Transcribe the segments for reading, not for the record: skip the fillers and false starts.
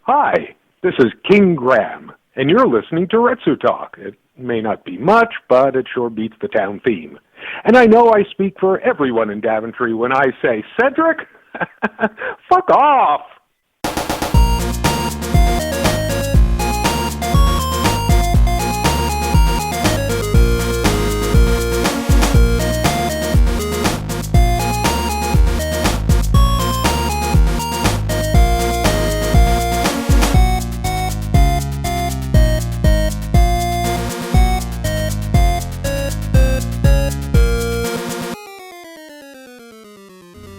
Hi, this is King Graham, and you're listening to Retsutalk. It may not be much, but it sure beats the town theme. And I know I speak for everyone in Daventry when I say, Cedric, fuck off!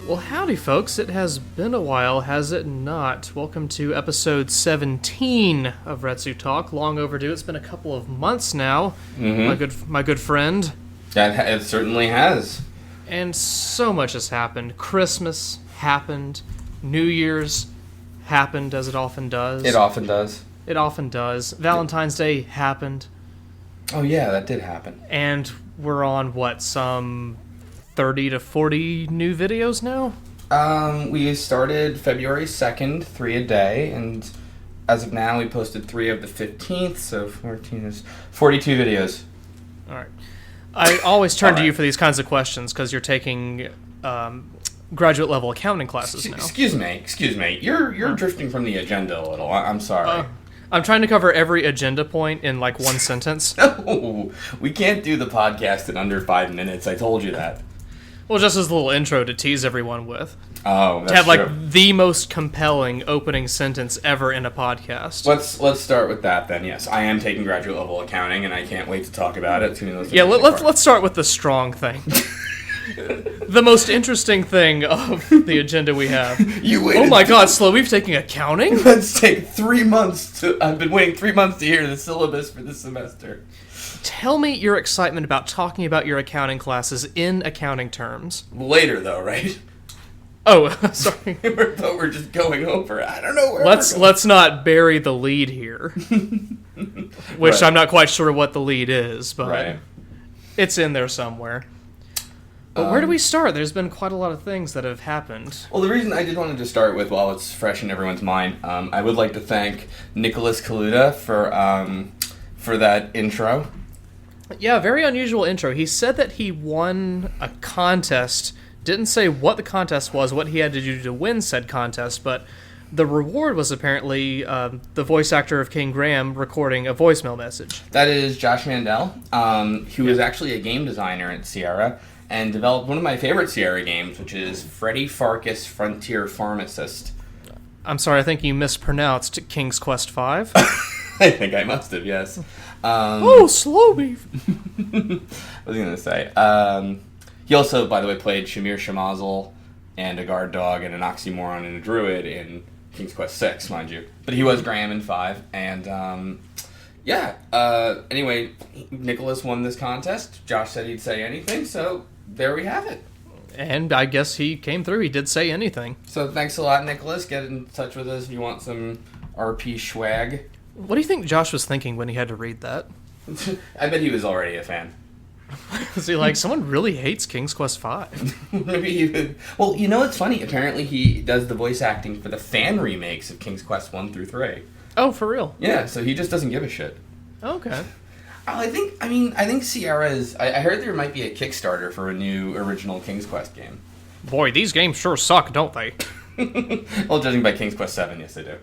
Well, howdy, folks. It has been a while, has it not? Welcome to episode 17 of Retsutalk. Long overdue. It's been a couple of months now, my good friend. It certainly has. And so much has happened. Christmas happened. New Year's happened, as it often does. It often does. It often does. Valentine's Day happened. Oh, yeah, that did happen. And we're on, some 30 to 40 new videos now? We started February 2nd, 3 a day, and as of now, we posted 3 of the 15th, so 14 is 42 videos. All right. I always turn to you for these kinds of questions because you're taking graduate level accounting classes now. Excuse me. You're drifting from the agenda a little. I'm sorry. I'm trying to cover every agenda point in one sentence. No, we can't do the podcast in under 5 minutes. I told you that. Well, just as a little intro to tease everyone with. Oh, that's to have true. The most compelling opening sentence ever in a podcast. Let's start with that then. Yes, I am taking graduate level accounting, and I can't wait to talk about it. Let's start with the strong thing. The most interesting thing of the agenda we have. Oh my God, Slow, we've taken accounting? Let's take 3 months I've been waiting 3 months to hear the syllabus for this semester. Tell me your excitement about talking about your accounting classes in accounting terms. Later, though, right? Oh, sorry. But we're just going over. I don't know where Let's not bury the lead here. Which Right. I'm not quite sure what the lead is, but Right. it's in there somewhere. But where do we start? There's been quite a lot of things that have happened. Well, the reason I did want to start with, while it's fresh in everyone's mind, I would like to thank Nicholas Kaluta for that intro. Yeah, very unusual intro. He said that he won a contest. Didn't say what the contest was, what he had to do to win said contest, but the reward was apparently the voice actor of King Graham recording a voicemail message. That is Josh Mandel, who is actually a game designer at Sierra, and developed one of my favorite Sierra games, which is Freddy Farkas Frontier Pharmacist. I'm sorry, I think you mispronounced King's Quest V. I think I must have, yes. Slow beef. What was I going to say? He also, by the way, played Shamir Shamazel and a guard dog and an oxymoron and a druid in King's Quest VI, mind you. But he was Graham in 5, and anyway, Nicholas won this contest. Josh said he'd say anything, so there we have it. And I guess he came through. He did say anything. So thanks a lot, Nicholas. Get in touch with us if you want some RP swag. What do you think Josh was thinking when he had to read that? I bet he was already a fan. Was he like, someone really hates King's Quest V? Maybe even... Well, you know what's funny? Apparently he does the voice acting for the fan remakes of King's Quest 1 through 3. Oh, for real? Yeah, so he just doesn't give a shit. Okay. I think Sierra is... I heard there might be a Kickstarter for a new original King's Quest game. Boy, these games sure suck, don't they? Well, judging by King's Quest 7, yes they do.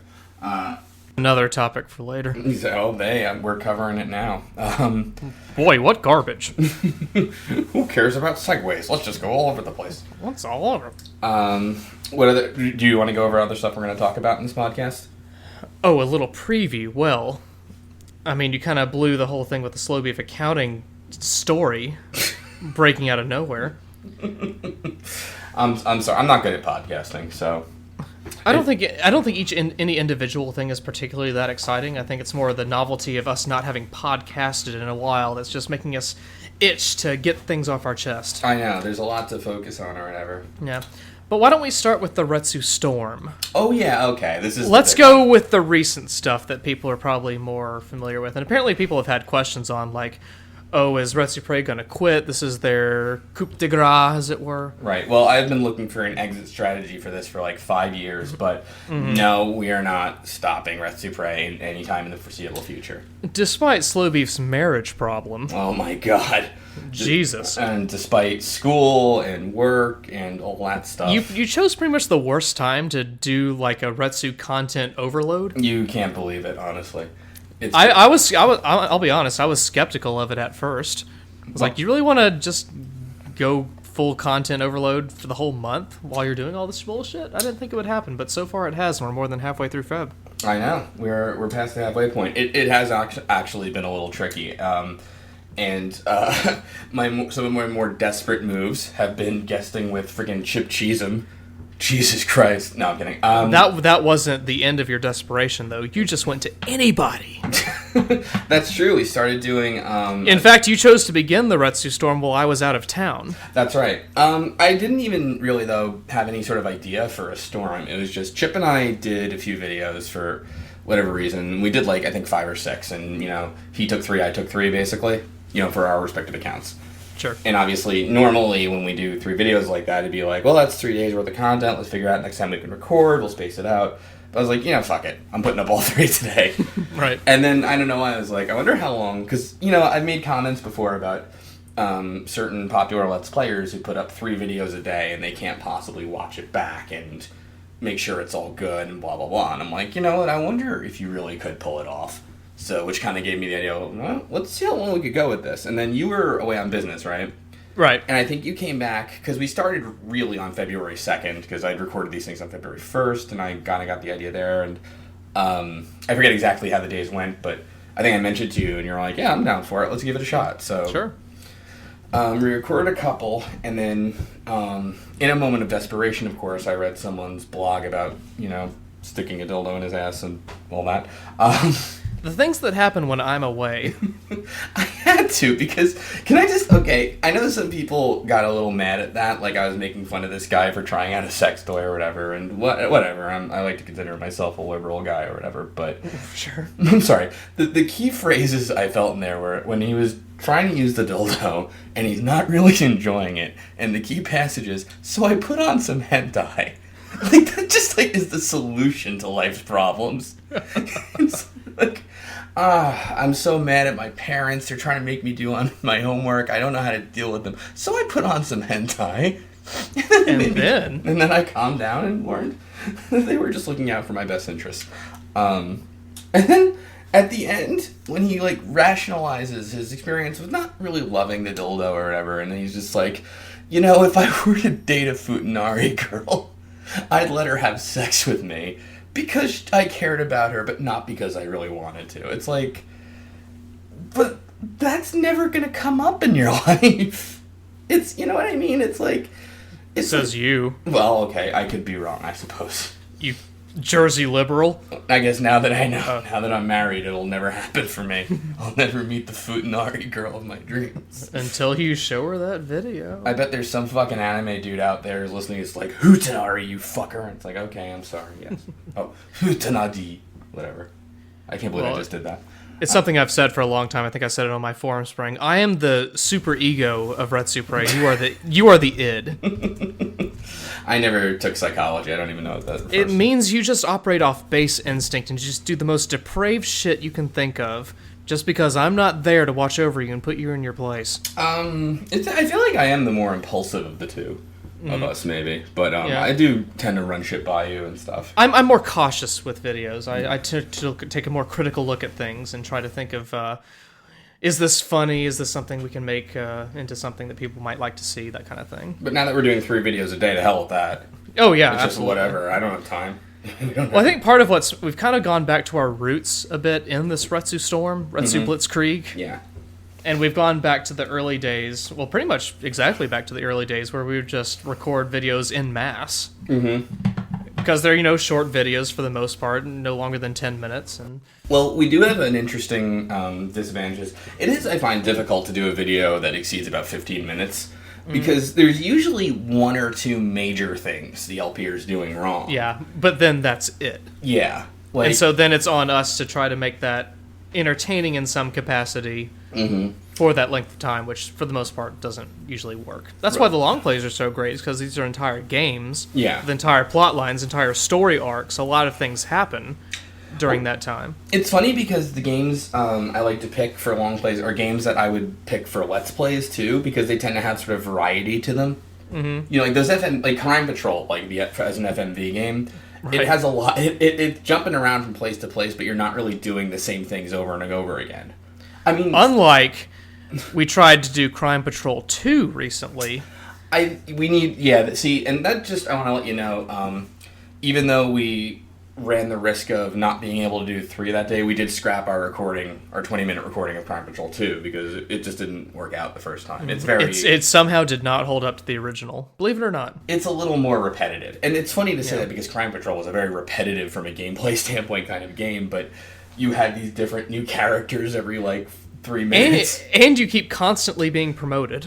Another topic for later. We're covering it now. Boy, what garbage. Who cares about segues? Let's just go all over the place. What's all over? What other... Do you want to go over other stuff we're going to talk about in this podcast? Oh, a little preview. Well, I mean, you kind of blew the whole thing with the slow beef accounting story breaking out of nowhere. I'm sorry. I'm not good at podcasting, so... I don't think any individual thing is particularly that exciting. I think it's more the novelty of us not having podcasted in a while that's just making us itch to get things off our chest. I know. There's a lot to focus on or whatever. Yeah. But why don't we start with the Retsu Storm? Oh, yeah, okay. Let's go with the recent stuff that people are probably more familiar with. And apparently people have had questions on, like, oh, is RetsuPlitz going to quit? This is their coup de grace, as it were. Right. Well, I've been looking for an exit strategy for this for like 5 years, but no, we are not stopping RetsuPlitz anytime in the foreseeable future. Despite Slowbeef's marriage problem. Oh my god. Jesus. And despite school and work and all that stuff. You chose pretty much the worst time to do like a Retsu content overload. You can't believe it, honestly. I'll be honest, I was skeptical of it at first. I was like, you really want to just go full content overload for the whole month while you're doing all this bullshit? I didn't think it would happen, but so far it has, and we're more than halfway through Feb. I know. We're past the halfway point. It has actually been a little tricky. And some of my more desperate moves have been guesting with friggin' Chip Cheesem. Jesus Christ. No, I'm kidding. That wasn't the end of your desperation, though. You just went to anybody. That's true. We started doing... In fact, you chose to begin the Retsu Storm while I was out of town. That's right. I didn't even really, though, have any sort of idea for a storm. It was just Chip and I did a few videos for whatever reason. We did, like, I think 5 or 6. And, you know, he took 3, I took 3, basically. You know, for our respective accounts. Sure. And obviously, normally when we do 3 videos like that, it'd be like, well, that's 3 days worth of content. Let's figure out next time we can record. We'll space it out. But I was like, you know, fuck it. I'm putting up all 3 today. Right. And then, I don't know why, I was like, I wonder how long. Because, you know, I've made comments before about certain popular Let's Players who put up 3 videos a day and they can't possibly watch it back and make sure it's all good and blah, blah, blah. And I'm like, you know what? I wonder if you really could pull it off. So, which kind of gave me the idea of, well, let's see how long we could go with this. And then you were away on business, right? Right. And I think you came back, because we started really on February 2nd, because I'd recorded these things on February 1st, and I kind of got the idea there. And I forget exactly how the days went, but I think I mentioned to you, and you're like, yeah, I'm down for it. Let's give it a shot. So sure. We recorded a couple, and then in a moment of desperation, of course, I read someone's blog about, you know, sticking a dildo in his ass and all that. The things that happen when I'm away. I had to, because, I know some people got a little mad at that, like I was making fun of this guy for trying out a sex toy or whatever, and whatever, I like to consider myself a liberal guy or whatever, but... Sure. I'm sorry, the key phrases I felt in there were when he was trying to use the dildo, and he's not really enjoying it, and the key passage is, so I put on some hentai. Like, that just, like, is the solution to life's problems. It's like, I'm so mad at my parents. They're trying to make me do on my homework. I don't know how to deal with them. So I put on some hentai. And then I calmed down and learned that they were just looking out for my best interest. And then at the end, when he, like, rationalizes his experience with not really loving the dildo or whatever, and then he's just like, you know, if I were to date a Futanari girl, I'd let her have sex with me because I cared about her, but not because I really wanted to. It's like, but that's never going to come up in your life. It's, you know what I mean? It's like... It says like, you. Well, okay, I could be wrong, I suppose. You Jersey liberal? I guess now that I know, now that I'm married, it'll never happen for me. I'll never meet the Futanari girl of my dreams. Until you show her that video. I bet there's some fucking anime dude out there listening who's like, Futanari, you fucker. And it's like, okay, I'm sorry, yes. Oh, Futanadi, whatever. I can't believe I just did that. It's something I've said for a long time. I think I said it on my forum spring. I am the super ego of retsupurae. You are the id. I never took psychology. I don't even know what that is. It means you just operate off base instinct and just do the most depraved shit you can think of, just because I'm not there to watch over you and put you in your place. I feel like I am the more impulsive of the two of us, maybe. But yeah. I do tend to run shit by you and stuff. I'm more cautious with videos. I tend to take a more critical look at things and try to think of, is this funny? Is this something we can make into something that people might like to see? That kind of thing. But now that we're doing 3 videos a day, to hell with that. Oh, yeah, it's absolutely. Just whatever. I don't have time. Well, I think part of we've kind of gone back to our roots a bit in this Retsu Storm, RetsuBlitz. Yeah. And we've gone back to the early days, well, pretty much exactly back to the early days where we would just record videos en masse. Because they're, short videos for the most part, no longer than 10 minutes. And well, we do have an interesting disadvantage. It is, I find, difficult to do a video that exceeds about 15 minutes. Because there's usually 1 or 2 major things the LPer is doing wrong. Yeah, but then that's it. Yeah. And so then it's on us to try to make that entertaining in some capacity for that length of time, which for the most part doesn't usually work. That's why the long plays are so great, is because these are entire games, with entire plot lines, entire story arcs. A lot of things happen during that time. It's funny because the games I like to pick for long plays are games that I would pick for Let's Plays too, because they tend to have sort of variety to them. Mm-hmm. You know, like those like Crime Patrol, like as an FMV game. Right. It has a lot. It's jumping around from place to place, but you're not really doing the same things over and over again. I mean, unlike we tried to do Crime Patrol 2 recently. And that just, I want to let you know, even though we ran the risk of not being able to do 3 that day, we did scrap our 20-minute recording of Crime Patrol 2 because it just didn't work out the first time. It somehow did not hold up to the original, believe it or not. It's a little more repetitive. And it's funny to say that because Crime Patrol was a very repetitive from a gameplay standpoint kind of game, but you had these different new characters every, 3 minutes. And you keep constantly being promoted.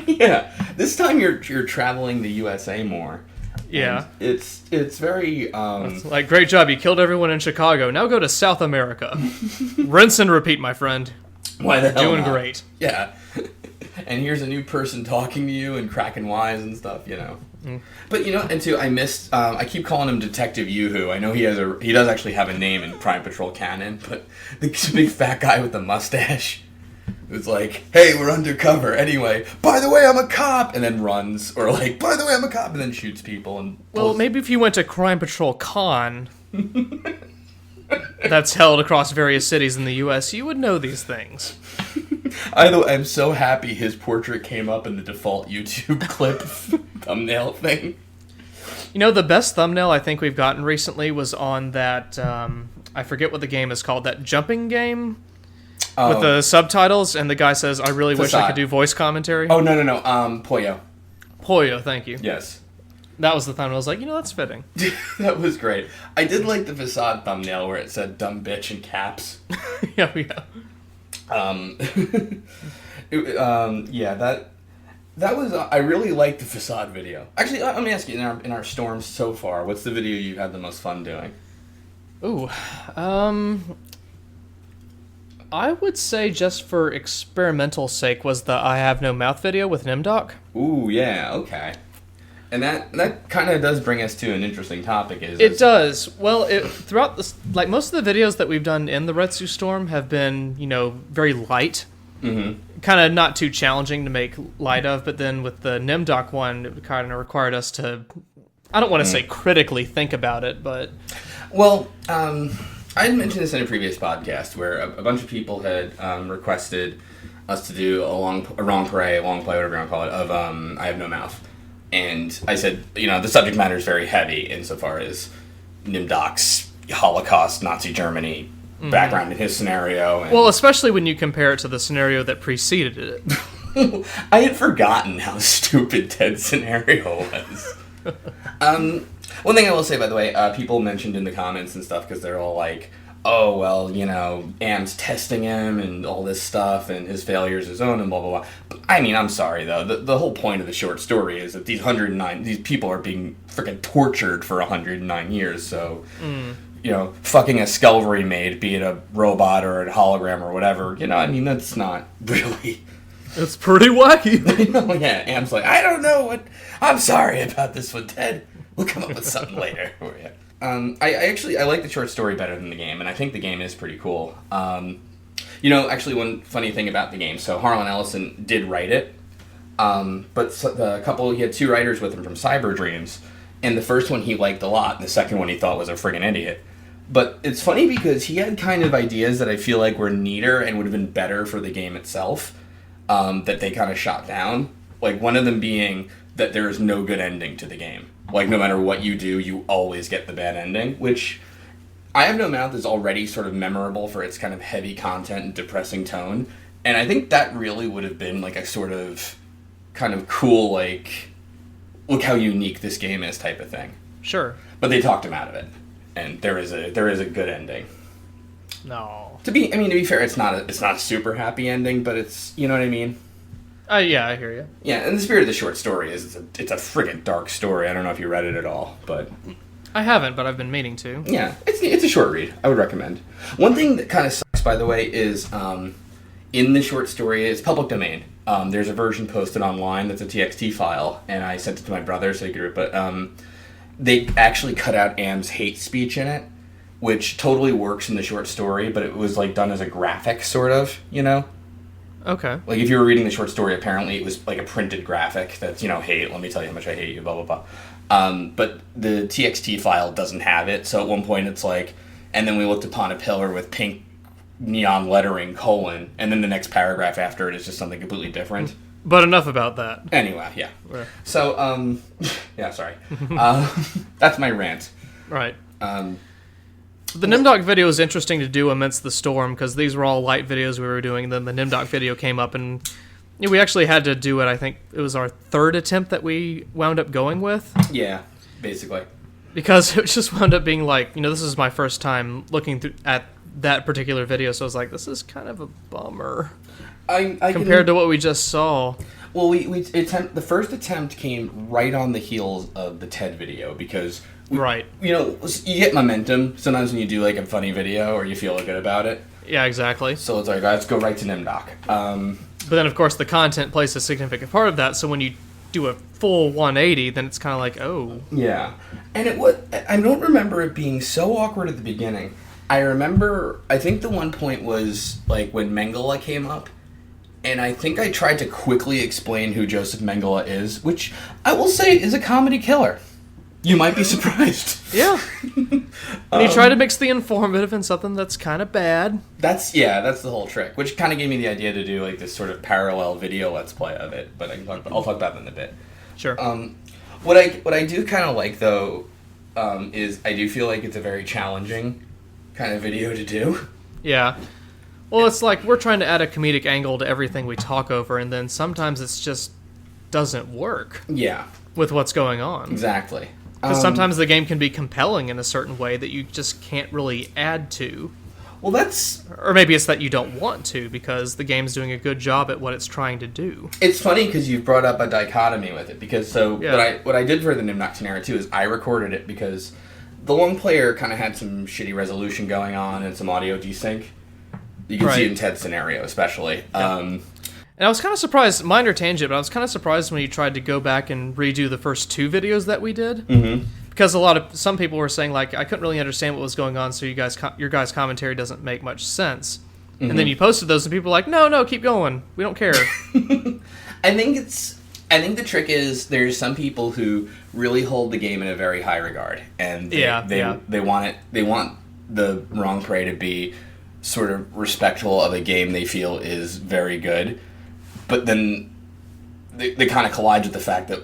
Yeah. This time you're traveling the USA more. Yeah. And it's very... It's great job, you killed everyone in Chicago. Now go to South America. Rinse and repeat, my friend. Why the hell Doing not? Great. Yeah. And here's a new person talking to you and cracking wise and stuff, you know. Mm. But, and too, I missed... I keep calling him Detective Yoo-Hoo. I know he does actually have a name in Crime Patrol canon, but the big fat guy with the mustache... It was like, hey, we're undercover. Anyway, by the way, I'm a cop, and then runs. Or by the way, I'm a cop, and then shoots people. And maybe if you went to Crime Patrol Con, that's held across various cities in the U.S., you would know these things. I'm so happy his portrait came up in the default YouTube clip thumbnail thing. The best thumbnail I think we've gotten recently was on that, I forget what the game is called, that jumping game? With the subtitles, and the guy says, I really wish I could do voice commentary. Oh, no. Poyo. Poyo, thank you. Yes. That was the thumbnail. I was like, that's fitting. That was great. I did like the facade thumbnail where it said dumb bitch in caps. Yeah. That was, I really liked the facade video. Actually, let me ask you, in our storms so far, what's the video you've had the most fun doing? Ooh, I would say just for experimental sake was the I Have No Mouth video with Nimdoc. Ooh, yeah, okay. And that kind of does bring us to an interesting topic. It does. Well, throughout this, most of the videos that we've done in the Retsu Storm have been, very light. Mm-hmm. Kind of not too challenging to make light of, but then with the Nimdoc one, it kind of required us to, I don't want to say critically think about it, but... Well, I had mentioned this in a previous podcast where a bunch of people had requested us to do a long play, whatever you want to call it, of I Have No Mouth. And I said, the subject matter is very heavy insofar as Nimdoc's Holocaust, Nazi Germany background in his scenario. And especially when you compare it to the scenario that preceded it. I had forgotten how stupid Ted's scenario was. One thing I will say, by the way, people mentioned in the comments and stuff, because they're all like, oh, well, Am's testing him and all this stuff, and his failure is his own, and blah, blah, blah. But, I mean, I'm sorry, though. The whole point of the short story is that these people are being freaking tortured for 109 years, so, fucking a Skelvery maid, be it a robot or a hologram or whatever, that's not really... It's pretty wacky. Yeah, Am's like, I don't know what... I'm sorry about this one, Ted. We'll come up with something later for you. I like the short story better than the game, and I think the game is pretty cool. Actually, one funny thing about the game, so Harlan Ellison did write it, but he had 2 writers with him from Cyber Dreams, and the first one he liked a lot, and the second one he thought was a friggin' idiot. But it's funny because he had kind of ideas that I feel like were neater and would have been better for the game itself, that they kind of shot down. Like, one of them being that there is no good ending to the game. Like, no matter what you do, you always get the bad ending, which I Have No Mouth is already sort of memorable for its kind of heavy content and depressing tone, and I think that really would have been, a sort of kind of cool, look how unique this game is type of thing. Sure. But they talked him out of it, and there is a good ending. No. To be fair, it's not a super happy ending, but it's, you know what I mean? Yeah, I hear you. Yeah, and the spirit of the short story is it's a friggin' dark story. I don't know if you read it at all, but... I haven't, but I've been meaning to. Yeah, it's a short read. I would recommend. One thing that kind of sucks, by the way, is in the short story, it's public domain. There's a version posted online that's a TXT file, and I sent it to my brother so he could read it. But they actually cut out Am's hate speech in it, which totally works in the short story, but it was like done as a graphic, sort of, you know? Okay. Like, if you were reading the short story, apparently it was like a printed graphic that's, you know, hate, let me tell you how much I hate you, blah, blah, blah. But the TXT file doesn't have it, so at one point it's like, and then we looked upon a pillar with pink neon lettering, : and then the next paragraph after it is just something completely different. But enough about that. Anyway, yeah. Yeah. So, yeah, sorry. That's my rant. Right. The Nimdoc video is interesting to do amidst the storm, because these were all light videos we were doing, and then the Nimdoc video came up, and we actually had to do it. I think it was our third attempt that we wound up going with. Yeah, basically. Because it just wound up being like, this is my first time looking at that particular video, so I was like, this is kind of a bummer. Compared to what we just saw. Well, the first attempt came right on the heels of the TED video, because right. You get momentum sometimes when you do like a funny video or you feel good about it. Yeah, exactly. So it's like, let's go right to Nimdoc. But then, of course, the content plays a significant part of that, so when you do a full 180, then it's kind of like, oh. Yeah. And I don't remember it being so awkward at the beginning. I think the one point was like when Mengele came up, and I think I tried to quickly explain who Joseph Mengele is, which I will say is a comedy killer. You might be surprised. Yeah. And you try to mix the informative and something that's kind of bad. That's the whole trick, which kind of gave me the idea to do like this sort of parallel video let's play of it, but I'll talk about that in a bit. Sure. What I do kind of like, though, is I do feel like it's a very challenging kind of video to do. Yeah. Well, it's like we're trying to add a comedic angle to everything we talk over, and then sometimes it's just doesn't work. Yeah. With what's going on. Exactly. Because sometimes the game can be compelling in a certain way that you just can't really add to. Well, that's... Or maybe it's that you don't want to, because the game's doing a good job at what it's trying to do. It's funny because you've brought up a dichotomy with it, because what I did for the Nimdoc scenario too is I recorded it because the long player kind of had some shitty resolution going on and some audio desync. You can see it in Ted's scenario, especially. Yeah. And I was kind of surprised, minor tangent, but I was kind of surprised when you tried to go back and redo the first two videos that we did. Mm-hmm. Because some people were saying, like, I couldn't really understand what was going on, so your guys' commentary doesn't make much sense. Mm-hmm. And then you posted those, and people were like, no, keep going. We don't care. I think the trick is there's some people who really hold the game in a very high regard, and they want the wrong prey to be sort of respectful of a game they feel is very good. But then they kind of collide with the fact that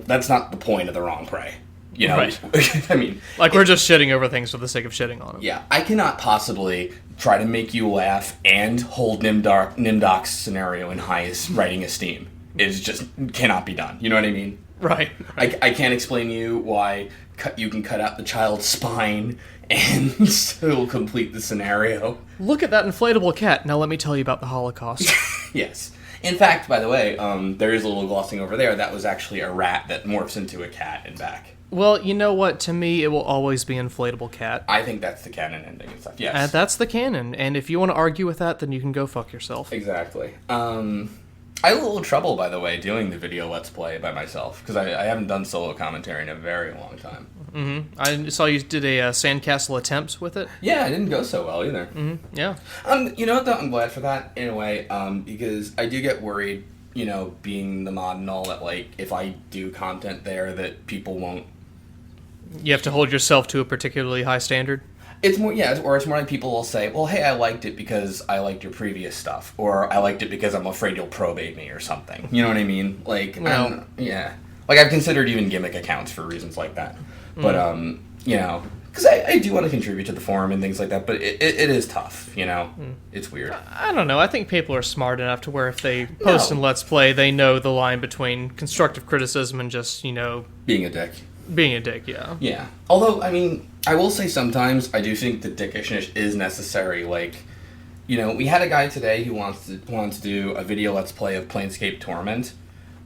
that's not the point of the wrong prey. You know? Right. I mean... we're just shitting over things for the sake of shitting on them. Yeah, I cannot possibly try to make you laugh and hold Nimdoc's scenario in highest writing esteem. It just cannot be done. You know what I mean? Right. I can't explain to you why you can cut out the child's spine and still complete the scenario. Look at that inflatable cat. Now let me tell you about the Holocaust. Yes. In fact, by the way, there is a little glossing over there. That was actually a rat that morphs into a cat and back. Well, you know what? To me, it will always be inflatable cat. I think that's the canon ending and stuff, yes. That's the canon, and if you want to argue with that, then you can go fuck yourself. Exactly. I had a little trouble, by the way, doing the video Let's Play by myself, because I haven't done solo commentary in a very long time. Mm-hmm. I saw you did a sandcastle attempt with it. Yeah, it didn't go so well, either. Mm-hmm. Yeah. You know what, though? I'm glad for that, in a way, because I do get worried, being the mod and all, that, like, if I do content there, that people won't... You have to hold yourself to a particularly high standard? It's more, or it's more like people will say, well, hey, I liked it because I liked your previous stuff, or I liked it because I'm afraid you'll probate me or something. You know what I mean? Like, well, yeah. Like, I've considered even gimmick accounts for reasons like that. But, because I do want to contribute to the forum and things like that, but it is tough, It's weird. I don't know. I think people are smart enough to where if they post in Let's Play, they know the line between constructive criticism and just, being a dick. Being a dick, yeah. Yeah. Although, I mean, I will say sometimes I do think the dickishness is necessary. Like, we had a guy today who wants to do a video Let's Play of Planescape Torment,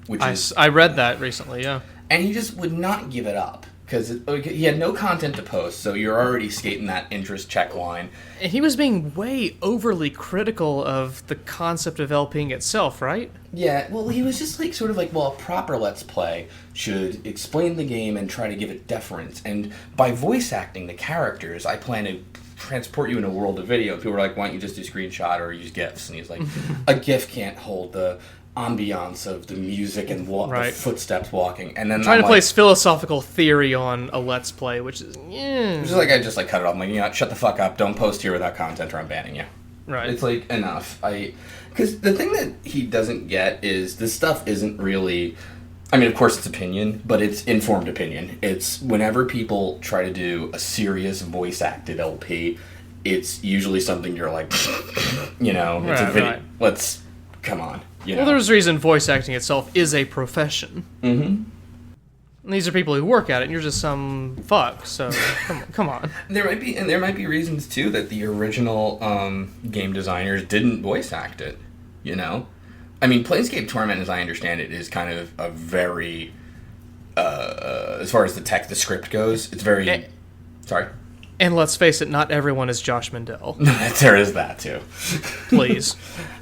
which I read that recently, yeah. And he just would not give it up. because he had no content to post, so you're already skating that interest check line. And he was being way overly critical of the concept of LPing itself, right? Yeah, well, he was just sort of well, a proper Let's Play should explain the game and try to give it deference. And by voice acting the characters, I plan to transport you in a world of video. People were like, why don't you just do screenshot or use GIFs? And he's like, a GIF can't hold the ambiance of the music and the footsteps walking. And then trying to place philosophical theory on a Let's Play, which is I just cut it off. I'm like, shut the fuck up. Don't post here without content or I'm banning you. Right. It's enough. Because the thing that he doesn't get is this stuff isn't really... I mean, of course it's opinion, but it's informed opinion. It's whenever people try to do a serious voice-acted LP, it's usually something you're like, it's a video. Right. Let's... Come on. Well, there's a reason voice acting itself is a profession. Mm-hmm. And these are people who work at it, and you're just some fuck. So come on. There might be reasons too that the original game designers didn't voice act it. I mean, Planescape Torment, as I understand it, is kind of a very, as far as the script goes, it's very. Sorry. And let's face it, not everyone is Josh Mandel. There is that too. Please.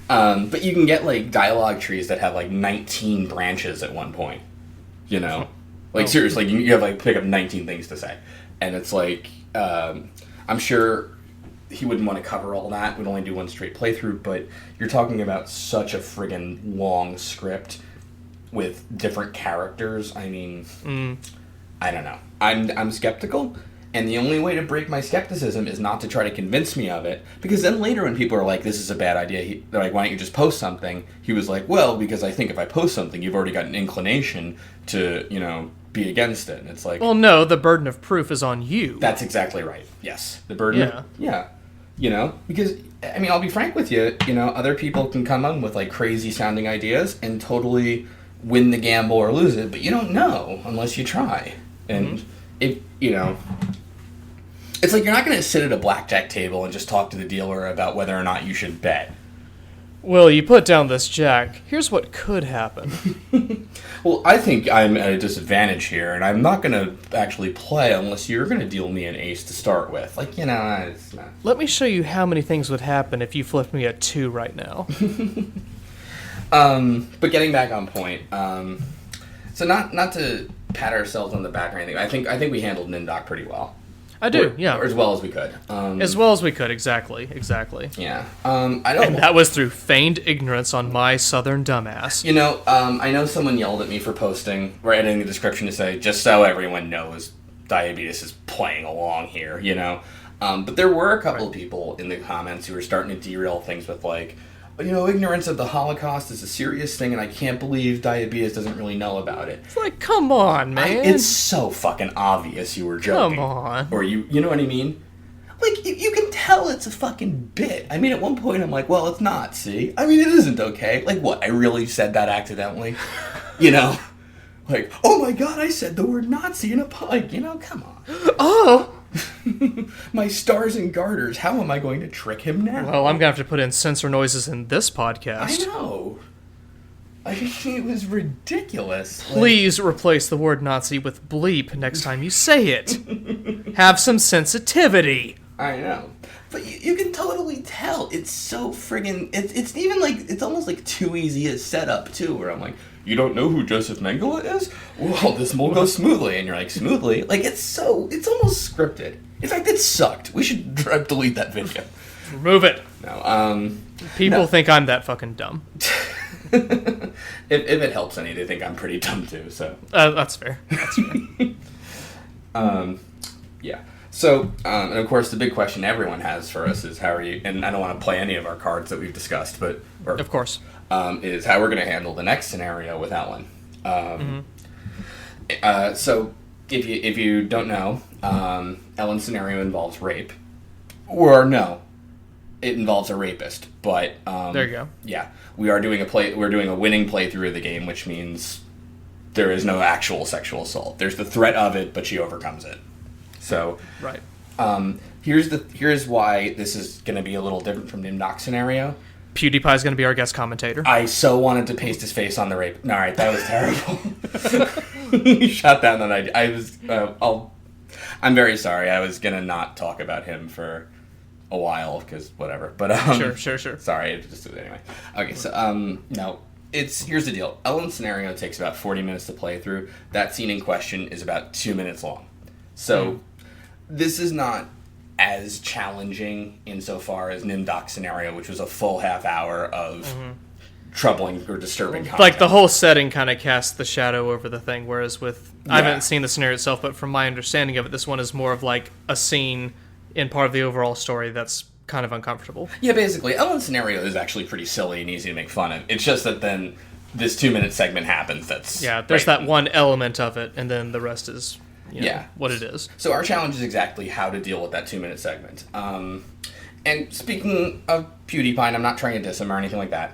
But you can get dialogue trees that have 19 branches at one point. Seriously, you have pick up 19 things to say, and it's I'm sure he wouldn't want to cover all that. We'd only do one straight playthrough, but you're talking about such a friggin' long script with different characters. I mean, I don't know. I'm skeptical. And the only way to break my skepticism is not to try to convince me of it. Because then later when people are like, this is a bad idea, they're like, why don't you just post something? He was like, well, because I think if I post something, you've already got an inclination to, be against it. And it's like... Well, no, the burden of proof is on you. That's exactly right. Yes. The burden... Yeah. Because, I mean, I'll be frank with you, other people can come on with, crazy sounding ideas and totally win the gamble or lose it, but you don't know unless you try. And if, it's you're not going to sit at a blackjack table and just talk to the dealer about whether or not you should bet. Well, you put down this jack. Here's what could happen. Well, I think I'm at a disadvantage here, and I'm not going to actually play unless you're going to deal me an ace to start with. It's not... Let me show you how many things would happen if you flipped me a 2 right now. But getting back on point, so not to pat ourselves on the back or anything, I think we handled Nindoc pretty well. I do, yeah. Or as well as we could. As well as we could, exactly. Yeah. And that was through feigned ignorance on my southern dumbass. I know someone yelled at me for posting, right in the description to say, just so everyone knows, Diabetes is playing along here, But there were a couple of people in the comments who were starting to derail things with ignorance of the Holocaust is a serious thing, and I can't believe Diabetes doesn't really know about it. It's come on, man. It's so fucking obvious you were joking. Come on. Or you know what I mean? You can tell it's a fucking bit. I mean, at one point I'm like, well, it's not, see? I mean, it isn't okay. What, I really said that accidentally? Oh my god, I said the word Nazi in a pug. Come on. Oh! My stars and garters, how am I going to trick him now? Well, I'm going to have to put in censor noises in this podcast. I know. It was ridiculous. Please replace the word Nazi with bleep next time you say it. Have some sensitivity. I know. But you can totally tell. It's so friggin'... It's even it's almost too easy a setup, too, where I'm like, you don't know who Joseph Mengele is? Well, this will go smoothly. And you're like, smoothly? It's almost scripted. In fact, it sucked. We should delete that video. Remove it. No, People think I'm that fucking dumb. if it helps any, they think I'm pretty dumb, too, so... That's fair. That's fair. Yeah. So, and of course, the big question everyone has for us is how are you... And I don't want to play any of our cards that we've discussed, but... Of course. Is how we're going to handle the next scenario with Ellen. So, if you don't know, Ellen's scenario involves rape. Or no, it involves a rapist. But there you go. Yeah, we're doing a winning playthrough of the game, which means there is no actual sexual assault. There's the threat of it, but she overcomes it. So right. Here's why this is going to be a little different from Nimnoc's scenario. PewDiePie's going to be our guest commentator. I so wanted to paste his face on the rape. No, all right, that was terrible. You shot down that idea. I'm very sorry. I was going to not talk about him for a while, because whatever. But Sure. Sorry, just anyway. Okay, so no. Here's the deal. Ellen's scenario takes about 40 minutes to play through. That scene in question is about 2 minutes long. So this is not as challenging insofar as Nimdok's scenario, which was a full half hour of troubling or disturbing content. Like, the whole setting kind of casts the shadow over the thing, whereas I haven't seen the scenario itself, but from my understanding of it, this one is more of like a scene in part of the overall story that's kind of uncomfortable. Yeah, basically. Ellen's scenario is actually pretty silly and easy to make fun of. It's just that then this 2-minute segment happens that's... Yeah, there's that one element of it, and then the rest is... what it is. So our challenge is exactly how to deal with that 2-minute segment. And speaking of PewDiePie, and I'm not trying to diss him or anything like that.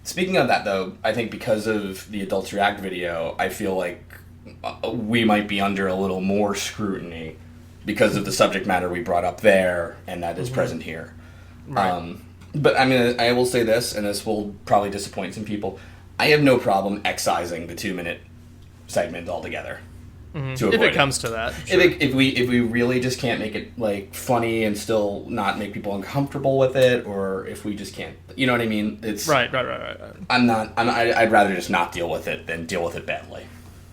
Speaking of that, though, I think because of the Adults React video, I feel like we might be under a little more scrutiny because of the subject matter we brought up there, and that is present here. Right. But I mean, I will say this, and this will probably disappoint some people. I have no problem excising the 2-minute segment altogether. If it comes to that. Sure. If we really just can't make it like funny and still not make people uncomfortable with it, or if we just can't, you know what I mean? It's right. I'd rather just not deal with it than deal with it badly.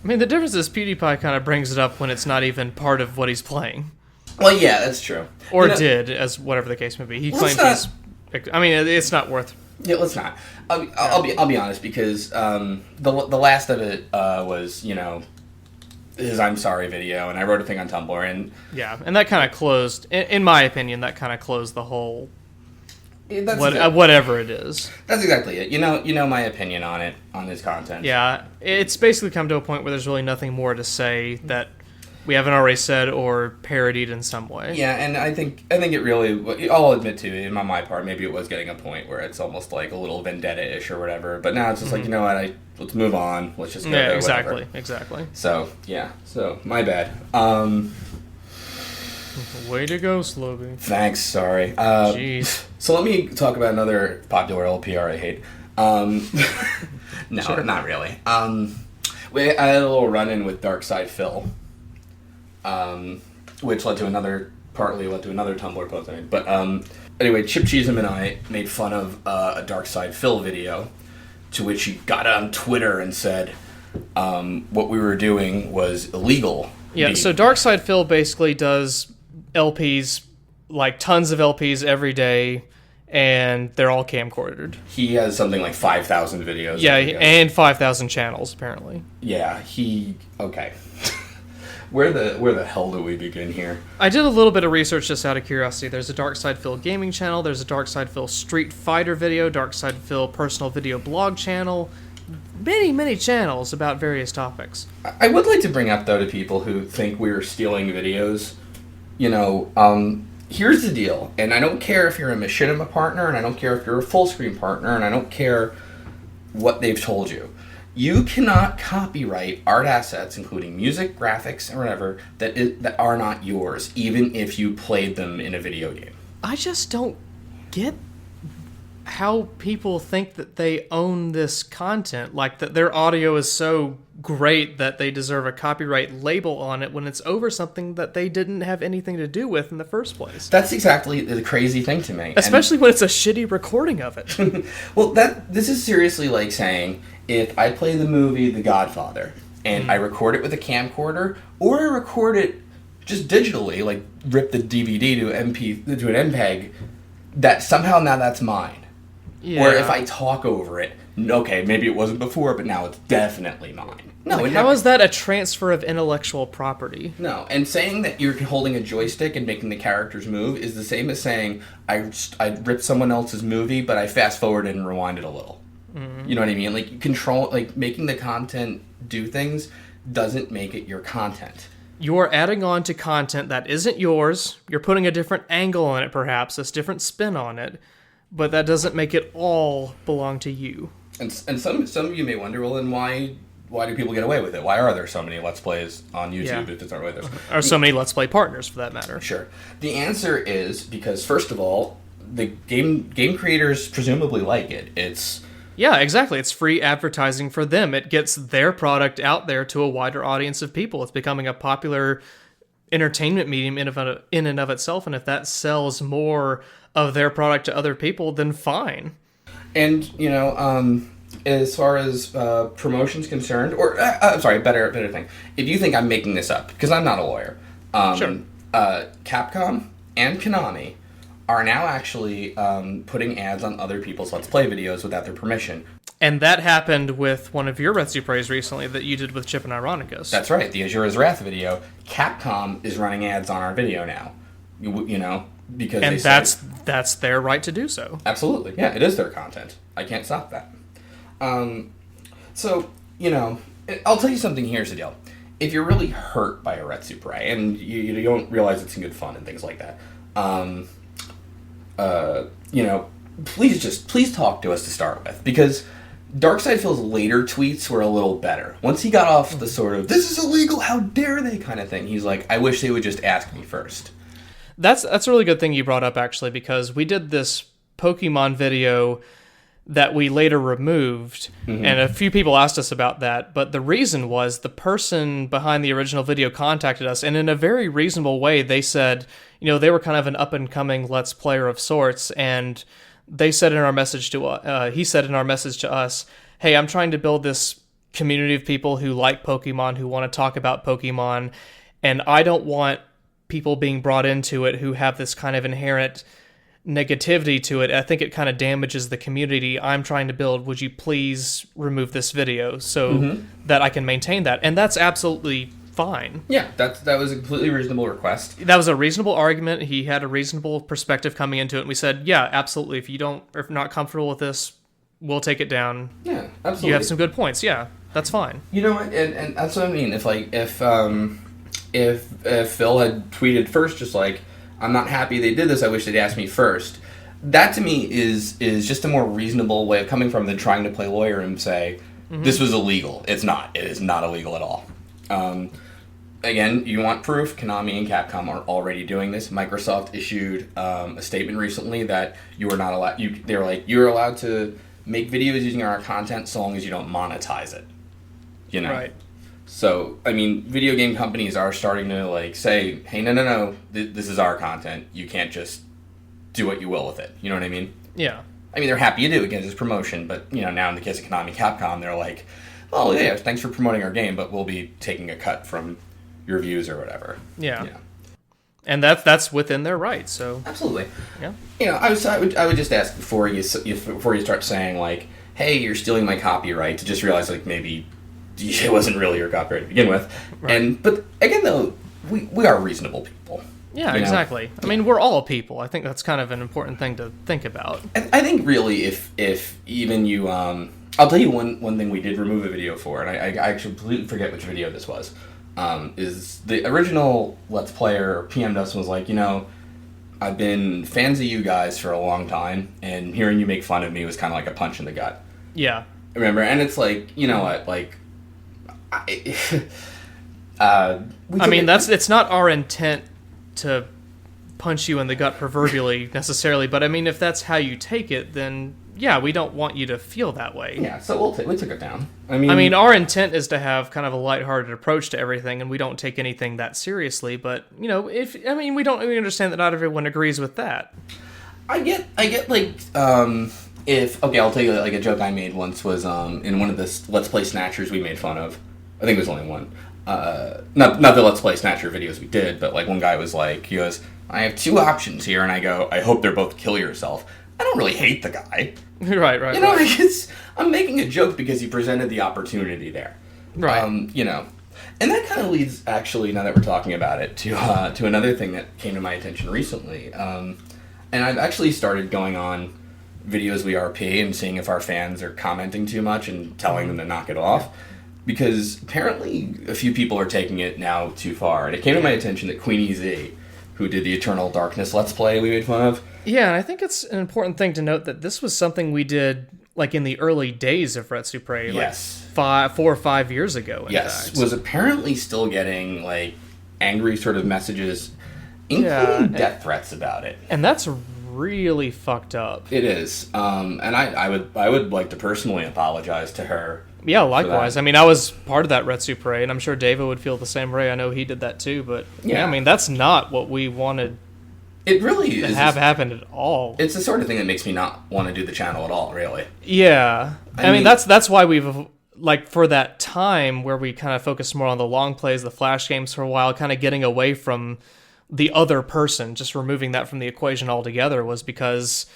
I mean, the difference is PewDiePie kind of brings it up when it's not even part of what he's playing. Well, yeah, that's true. Or did, as whatever the case may be. He claims he's... I mean, it's not worth... Yeah, let's not. I'll be honest, because the last of it was, his I'm Sorry video, and I wrote a thing on Tumblr, and... Yeah, and that kind of closed, in my opinion, that kind of closed the whole... whatever it is. That's exactly it. You know my opinion on it, on his content. Yeah, it's basically come to a point where there's really nothing more to say that we haven't already said or parodied in some way. Yeah, and I think it really... I'll admit to, on my part, maybe it was getting a point where it's almost like a little vendetta-ish or whatever, but now it's just like, you know what, let's move on. Let's just go there, exactly. So, yeah. So, my bad. Way to go, Sloby. Thanks, sorry. Jeez. So let me talk about another popular LPR I hate. No, sure. Not really. I had a little run-in with Darkside Phil, which partly led to another Tumblr post I made. But anyway, Chip Cheesem and I made fun of a Darkside Phil video, to which he got on Twitter and said what we were doing was illegal. Yeah, so Darkside Phil basically does LPs, like tons of LPs every day, and they're all camcordered. He has something like 5,000 videos. Yeah, and 5,000 channels, apparently. Yeah, okay. Where the hell do we begin here? I did a little bit of research just out of curiosity. There's a Darkside Phil gaming channel, there's a Darkside Phil Street Fighter video, Darkside Phil personal video blog channel, many channels about various topics. I would like to bring up, though, to people who think we're stealing videos, here's the deal, and I don't care if you're a machinima partner, and I don't care if you're a full screen partner, and I don't care what they've told you. You cannot copyright art assets, including music, graphics, or whatever, that are not yours, even if you played them in a video game. I just don't get how people think that they own this content, like that their audio is so great that they deserve a copyright label on it when it's over something that they didn't have anything to do with in the first place. That's exactly the crazy thing to me. Especially when it's a shitty recording of it. Well, this is seriously like saying, if I play the movie The Godfather, and I record it with a camcorder, or I record it just digitally, like rip the DVD to an MPEG, that somehow now that's mine. Yeah. Or if I talk over it, okay, maybe it wasn't before, but now it's definitely mine. No, how is that a transfer of intellectual property? No, and saying that you're holding a joystick and making the characters move is the same as saying I ripped someone else's movie, but I fast forwarded and rewinded a little. Mm-hmm. You know what I mean? Like making the content do things doesn't make it your content. You're adding on to content that isn't yours. You're putting a different angle on it, perhaps, a different spin on it. But that doesn't make it all belong to you. And some of you may wonder, well, then why do people get away with it? Why are there so many Let's Plays on YouTube if it's not like this? Or so many Let's Play partners, for that matter. Sure. The answer is because, first of all, the game creators presumably like it. It's Yeah, exactly. It's free advertising for them. It gets their product out there to a wider audience of people. It's becoming a popular entertainment medium in and of itself, and if that sells more of their product to other people, then fine. And, as far as promotion's concerned, or, I'm sorry, better thing. If you think I'm making this up, because I'm not a lawyer, Sure. Capcom and Konami are now actually putting ads on other people's Let's Play videos without their permission. And that happened with one of your retsupuraes recently that you did with Chip and Ironicus. That's right, the Azura's Wrath video. Capcom is running ads on our video now, because and they that's their right to do so. Absolutely, yeah, it is their content. I can't stop that. So, I'll tell you something. Here's the deal. If you're really hurt by a retsupurae, and you don't realize it's in good fun and things like that, please talk to us to start with, because Darkseid Phil's later tweets were a little better. Once he got off the sort of, this is illegal, how dare they kind of thing, he's like, I wish they would just ask me first. That's a really good thing you brought up, actually, because we did this Pokemon video that we later removed, and a few people asked us about that, but the reason was the person behind the original video contacted us, and in a very reasonable way, they said, they were kind of an up-and-coming Let's Player of sorts, and they said in our message to he said in our message to us, hey, I'm trying to build this community of people who like Pokemon, who want to talk about Pokemon, and I don't want people being brought into it who have this kind of inherent negativity to it. I think it kind of damages the community I'm trying to build. Would you please remove this video so that I can maintain that? And that's absolutely fine. Yeah, that was a completely reasonable request. That was a reasonable argument. He had a reasonable perspective coming into it, and we said, yeah, absolutely. If you're not comfortable with this, we'll take it down. Yeah, absolutely. You have some good points. Yeah, that's fine. You know what? And that's what I mean. If Phil had tweeted first, just like, I'm not happy they did this, I wish they'd asked me first. That to me is just a more reasonable way of coming from than trying to play lawyer and say, this was illegal. It's not. It is not illegal at all. Again, you want proof? Konami and Capcom are already doing this. Microsoft issued a statement recently that you are not allowed. They were like, you're allowed to make videos using our content so long as you don't monetize it. Right. So, I mean, video game companies are starting to, say, hey, no, this is our content. You can't just do what you will with it. You know what I mean? Yeah. I mean, they're happy to do it against this promotion, but, now in the case of Konami Capcom, they're like, oh, yeah, thanks for promoting our game, but we'll be taking a cut from your views or whatever. Yeah. And that's within their right, so... Absolutely. Yeah. I would just ask before you start saying, hey, you're stealing my copyright, to just realize, maybe... it wasn't really your copyright to begin with. Right. But again, though, we are reasonable people. Yeah, exactly. I mean, we're all people. I think that's kind of an important thing to think about. I think really if even you... I'll tell you one thing we did remove a video for, and I actually completely forget which video this was, is the original Let's Player PM'd us and was like, I've been fans of you guys for a long time, and hearing you make fun of me was kind of like a punch in the gut. Yeah. Remember? And it's like, you know what, it's not our intent to punch you in the gut proverbially necessarily, but I mean, if that's how you take it, then yeah, we don't want you to feel that way. Yeah, so we took it down. I mean, our intent is to have kind of a lighthearted approach to everything, and we don't take anything that seriously. But we understand that not everyone agrees with that. I get I'll tell you a joke I made once was in one of the Let's Play Snatchers we made fun of. I think it was only one. Not the Let's Play Snatcher videos we did, but one guy was like, he goes, I have two options here, and I go, I hope they're both kill yourself. I don't really hate the guy. Right. I'm making a joke because he presented the opportunity there. Right. And that kind of leads, actually, now that we're talking about it, to another thing that came to my attention recently. And I've actually started going on videos we RP and seeing if our fans are commenting too much and telling them to knock it off. Because apparently a few people are taking it now too far. And it came to my attention that Queenie Z, who did the Eternal Darkness Let's Play we made fun of. Yeah, and I think it's an important thing to note that this was something we did in the early days of retsupurae, yes. 4 or 5 years ago, in fact. Was apparently still getting angry sort of messages, including death threats about it. And that's really fucked up. It is. And I would like to personally apologize to her. Yeah, likewise. I mean, I was part of that retsupurae, and I'm sure David would feel the same way. I know he did that too, but yeah, I mean, that's not what we wanted. It really to is have happened at all. It's the sort of thing that makes me not want to do the channel at all, really. Yeah. I mean, that's why we've, like, for that time where we kind of focused more on the long plays, the flash games for a while, kind of getting away from the other person, just removing that from the equation altogether, was because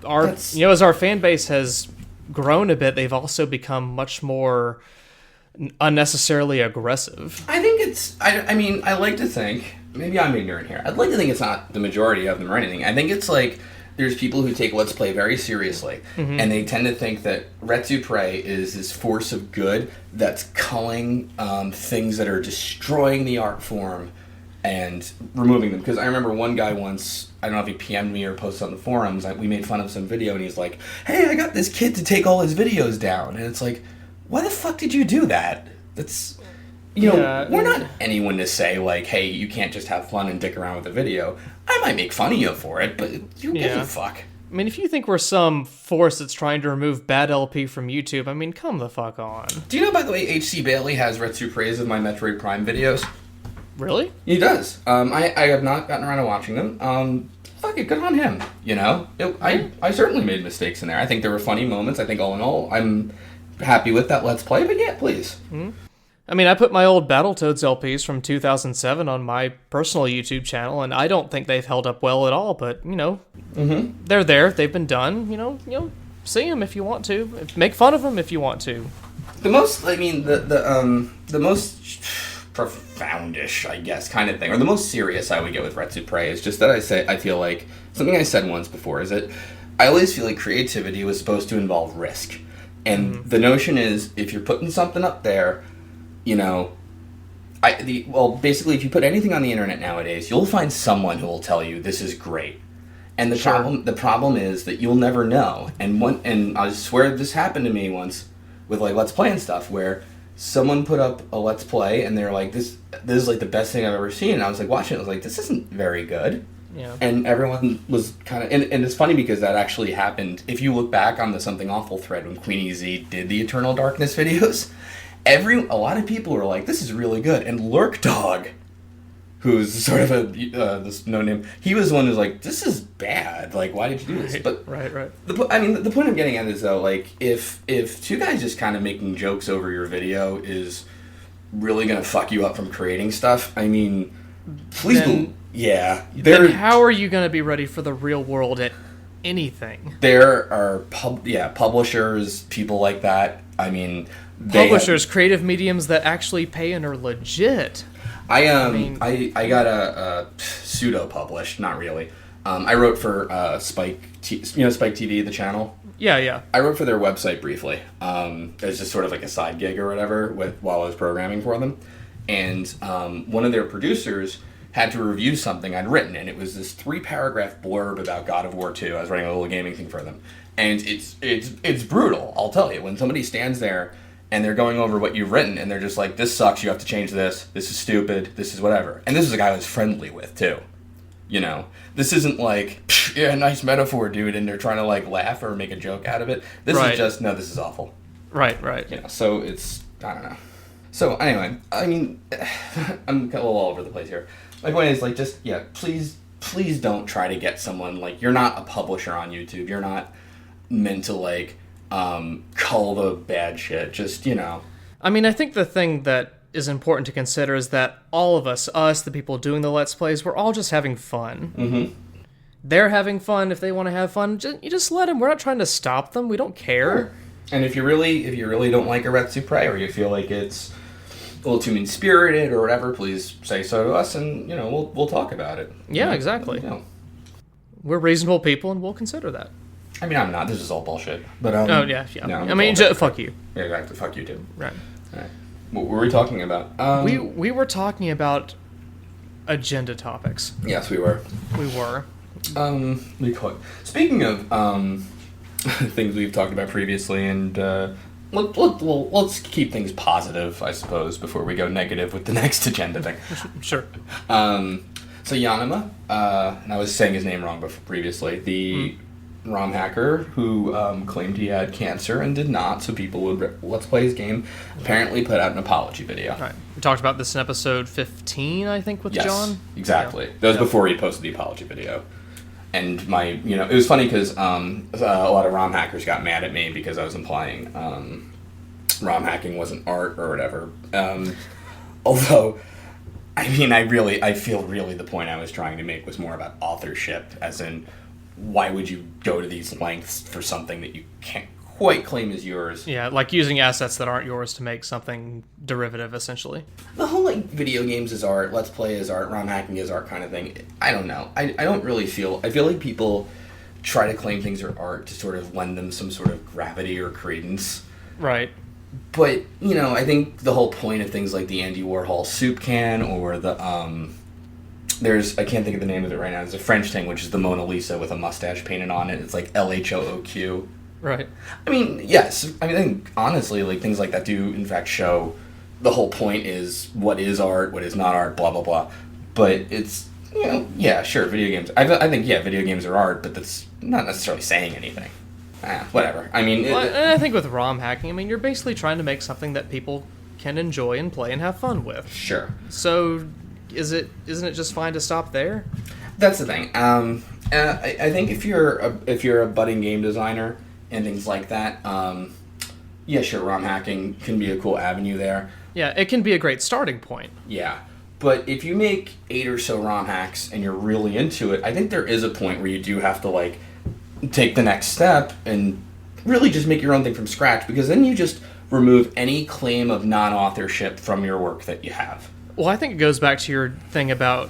as our fan base has grown a bit, they've also become much more unnecessarily aggressive. I think I mean, I like to think, maybe I'm ignorant here, I'd like to think it's not the majority of them or anything. I think it's like, there's people who take Let's Play very seriously, and they tend to think that retsupurae is this force of good that's culling things that are destroying the art form and removing them. Because I remember one guy once, I don't know if he PM'd me or posted on the forums, we made fun of some video, and he's like, hey, I got this kid to take all his videos down. And it's like, why the fuck did you do that? That's, we're not anyone to say, like, hey, you can't just have fun and dick around with a video. I might make fun of you for it, but you give a fuck. I mean, if you think we're some force that's trying to remove bad LP from YouTube, I mean, come the fuck on. Do you know, by the way, H.C. Bailey has retsupuraes of my Metroid Prime videos? Really? He does. I have not gotten around to watching them. Fuck it, good on him, I certainly made mistakes in there. I think there were funny moments. I think all in all, I'm happy with that Let's Play, but yeah, please. Mm-hmm. I mean, I put my old Battletoads LPs from 2007 on my personal YouTube channel, and I don't think they've held up well at all, but, they're there, they've been done, see them if you want to, make fun of them if you want to. The most, the most profoundish, I guess, kind of thing, or the most serious I would get with retsupurae is just that I feel like, something I said once before is that I always feel like creativity was supposed to involve risk. And the notion is, if you're putting something up there, basically, if you put anything on the internet nowadays, you'll find someone who will tell you this is great. And the problem is that you'll never know. And I swear this happened to me once with like Let's Play and stuff, where someone put up a Let's Play and they're like, this is like the best thing I've ever seen. And I was like watching it, I was like, this isn't very good. Yeah. And everyone was kind of, and it's funny because that actually happened. If you look back on the Something Awful thread when Queenie Z did the Eternal Darkness videos, a lot of people were like, this is really good. And Lurk Dog, who's sort of this no name, he was the one who's like, this is bad. Like, why did you do this? But right. The point I'm getting at is, though, like, if two guys just kind of making jokes over your video is really going to fuck you up from creating stuff, I mean, please don't. Yeah. Then how are you going to be ready for the real world at anything? There are publishers, people like that. I mean, publishers, creative mediums that actually pay and are legit. I got a pseudo published, not really. I wrote for Spike TV, the channel. Yeah. I wrote for their website briefly. As just sort of like a side gig or whatever while I was programming for them. And one of their producers had to review something I'd written, and it was this 3-paragraph blurb about God of War 2. I was writing a little gaming thing for them. And it's brutal, I'll tell you. When somebody stands there and they're going over what you've written, and they're just like, this sucks, you have to change this is stupid, this is whatever. And this is a guy I was friendly with, too. This isn't like, yeah, nice metaphor, dude, and they're trying to, like, laugh or make a joke out of it. This is just, no, this is awful. Right. So it's, I don't know. So, anyway, I mean, I'm a little all over the place here. My point is, like, just, please don't try to get someone, like, you're not a publisher on YouTube. You're not meant to, like, cull the bad shit. Just, I mean, I think the thing that is important to consider is that all of us, the people doing the Let's Plays, we're all just having fun. Mm-hmm. They're having fun. If they want to have fun, you just let them. We're not trying to stop them. We don't care. Sure. And if you really don't like a retsupurae, or you feel like it's a little too mean-spirited or whatever, please say so to us, and we'll talk about it. Yeah, exactly. We're reasonable people, and we'll consider that. I mean, I'm not. This is all bullshit. But oh yeah. No, I mean, fuck you. Yeah, exactly. Fuck you too. Right. All right. What were we talking about? We were talking about agenda topics. Yes, we were. We were. What do you call it? Speaking of things we've talked about previously, and let's keep things positive, I suppose, before we go negative with the next agenda thing. Sure. So So Yanima, and I was saying his name wrong previously, the ROM hacker who claimed he had cancer and did not, so people would let's play his game, apparently put out an apology video. Right. We talked about this in episode 15, I think, with John. Exactly. Yeah. That was before he posted the apology video. And it was funny because a lot of ROM hackers got mad at me because I was implying ROM hacking wasn't art or whatever. Although, I feel really the point I was trying to make was more about authorship, as in, why would you go to these lengths for something that you can't quite claim as yours? Yeah, like using assets that aren't yours to make something derivative, essentially. The whole, video games is art, let's play is art, ROM hacking is art kind of thing. I don't know. I don't really feel... I feel like people try to claim things are art to sort of lend them some sort of gravity or credence. Right. But, I think the whole point of things like the Andy Warhol soup can or the... I can't think of the name of it right now. It's a French thing, which is the Mona Lisa with a mustache painted on it. It's like LHOOQ. Right. Yes. I think, honestly, things like that do, in fact, show the whole point is what is art, what is not art, blah, blah, blah. But it's, yeah, sure, video games. I think, yeah, video games are art, but that's not necessarily saying anything. Whatever. I think with ROM hacking, you're basically trying to make something that people can enjoy and play and have fun with. Sure. So... Isn't it just fine to stop there? That's the thing. I think if you're a budding game designer and things like that, yeah, sure, ROM hacking can be a cool avenue there. Yeah, it can be a great starting point. Yeah, but if you make 8 or so ROM hacks and you're really into it, I think there is a point where you do have to take the next step and really just make your own thing from scratch, because then you just remove any claim of non-authorship from your work that you have. Well, I think it goes back to your thing about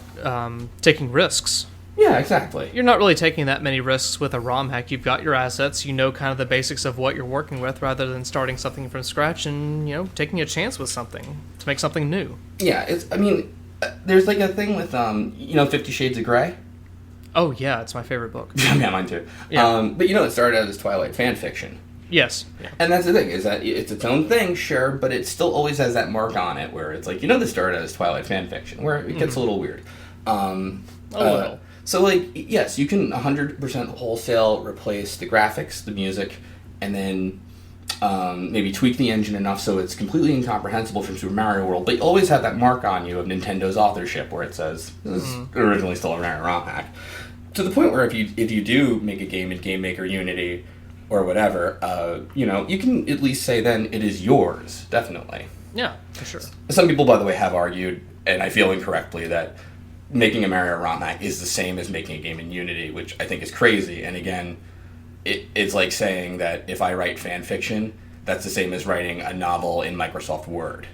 taking risks. Yeah, exactly. You're not really taking that many risks with a ROM hack. You've got your assets, kind of the basics of what you're working with, rather than starting something from scratch and, taking a chance with something to make something new. Yeah, there's a thing with, 50 Shades of Grey. Oh, yeah, it's my favorite book. Yeah, mine too. Yeah. But it started out as Twilight fan fiction. Yes. Yeah. And that's the thing, is that it's its own thing, sure, but it still always has that mark on it where it's this started as Twilight fan fiction, where it gets a little weird. A little. So, yes, you can 100% wholesale replace the graphics, the music, and then maybe tweak the engine enough so it's completely incomprehensible from Super Mario World, but you always have that mark on you of Nintendo's authorship where it says, this is originally still a Mario ROM hack. To the point where if you do make a game in Game Maker Unity or whatever, you can at least say then it is yours, definitely. Yeah, for sure. Some people, by the way, have argued, and I feel incorrectly, that making a Mario ROM hack is the same as making a game in Unity, which I think is crazy. And again, it's like saying that if I write fan fiction, that's the same as writing a novel in Microsoft Word.